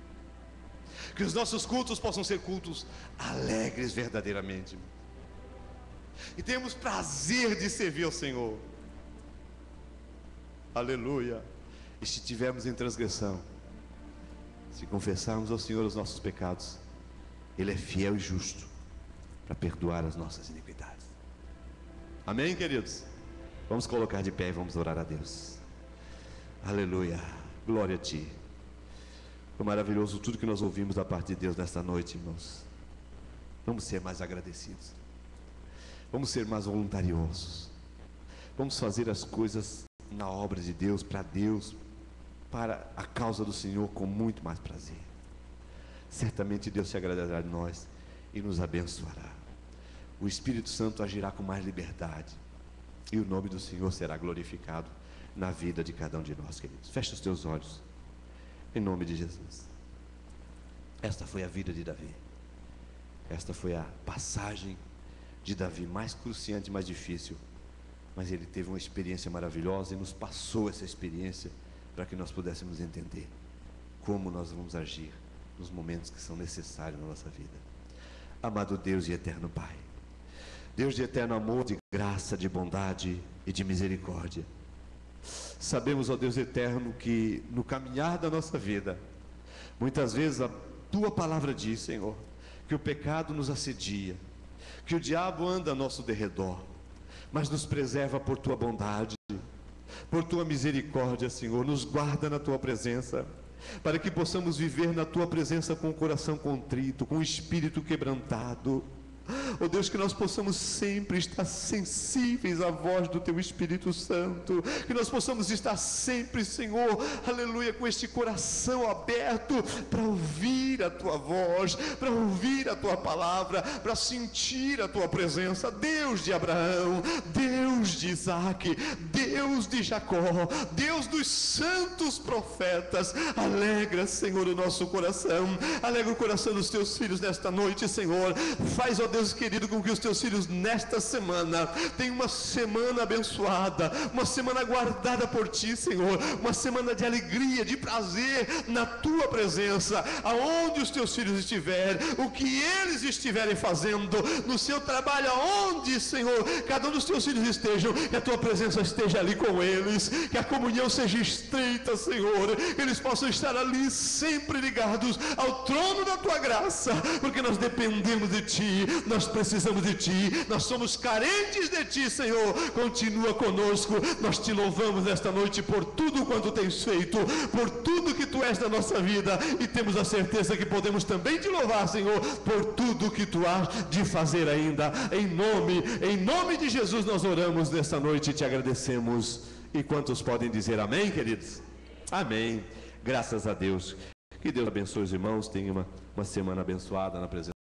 Que os nossos cultos possam ser cultos alegres verdadeiramente. E temos prazer de servir ao Senhor. Aleluia. E se tivermos em transgressão, se confessarmos ao Senhor os nossos pecados, Ele é fiel e justo para perdoar as nossas iniquidades. Amém, queridos? Vamos colocar de pé e vamos orar a Deus. Aleluia, glória a Ti. Foi maravilhoso tudo que nós ouvimos da parte de Deus nesta noite, irmãos. Vamos ser mais agradecidos, vamos ser mais voluntariosos, vamos fazer as coisas na obra de Deus, para a causa do Senhor, com muito mais prazer. Certamente Deus se agradará de nós e nos abençoará. O Espírito Santo agirá com mais liberdade, e o nome do Senhor será glorificado na vida de cada um de nós, queridos. Fecha os teus olhos, em nome de Jesus. Esta foi a vida de Davi. Esta foi a passagem de Davi mais cruciante, mais difícil, mas ele teve uma experiência maravilhosa e nos passou essa experiência para que nós pudéssemos entender como nós vamos agir nos momentos que são necessários na nossa vida. Amado Deus e eterno Pai, Deus de eterno amor, de graça, de bondade e de misericórdia, sabemos, ó Deus eterno, que no caminhar da nossa vida, muitas vezes a Tua palavra diz, Senhor, que o pecado nos assedia, que o diabo anda ao nosso derredor, mas nos preserva por Tua bondade, por Tua misericórdia, Senhor, nos guarda na Tua presença, para que possamos viver na Tua presença com o coração contrito, com o espírito quebrantado. Oh Deus, que nós possamos sempre estar sensíveis à voz do Teu Espírito Santo, que nós possamos estar sempre, Senhor, aleluia, com este coração aberto para ouvir a Tua voz, para ouvir a Tua palavra, para sentir a Tua presença. Deus de Abraão, Deus de Isaac, Deus de Jacó, Deus dos santos profetas, alegra, Senhor, o nosso coração, alegra o coração dos Teus filhos nesta noite, Senhor. Faz, ó Deus querido, com que os Teus filhos nesta semana tenham uma semana abençoada, uma semana guardada por Ti, Senhor, uma semana de alegria, de prazer na Tua presença, aonde os Teus filhos estiverem, o que eles estiverem fazendo, no seu trabalho, aonde, Senhor, cada um dos Teus filhos estejam, que a Tua presença esteja ali com eles, que a comunhão seja estreita, Senhor, que eles possam estar ali sempre ligados ao trono da Tua graça, porque nós dependemos de Ti, nós precisamos de Ti, nós somos carentes de Ti, Senhor. Continua conosco, nós Te louvamos nesta noite por tudo quanto Tens feito, por tudo que Tu és na nossa vida, e temos a certeza que podemos também Te louvar, Senhor, por tudo que Tu hás de fazer ainda. Em nome de Jesus nós oramos nesta noite e Te agradecemos. E quantos podem dizer amém, queridos? Amém. Graças a Deus. Que Deus abençoe os irmãos, tenha uma semana abençoada na presença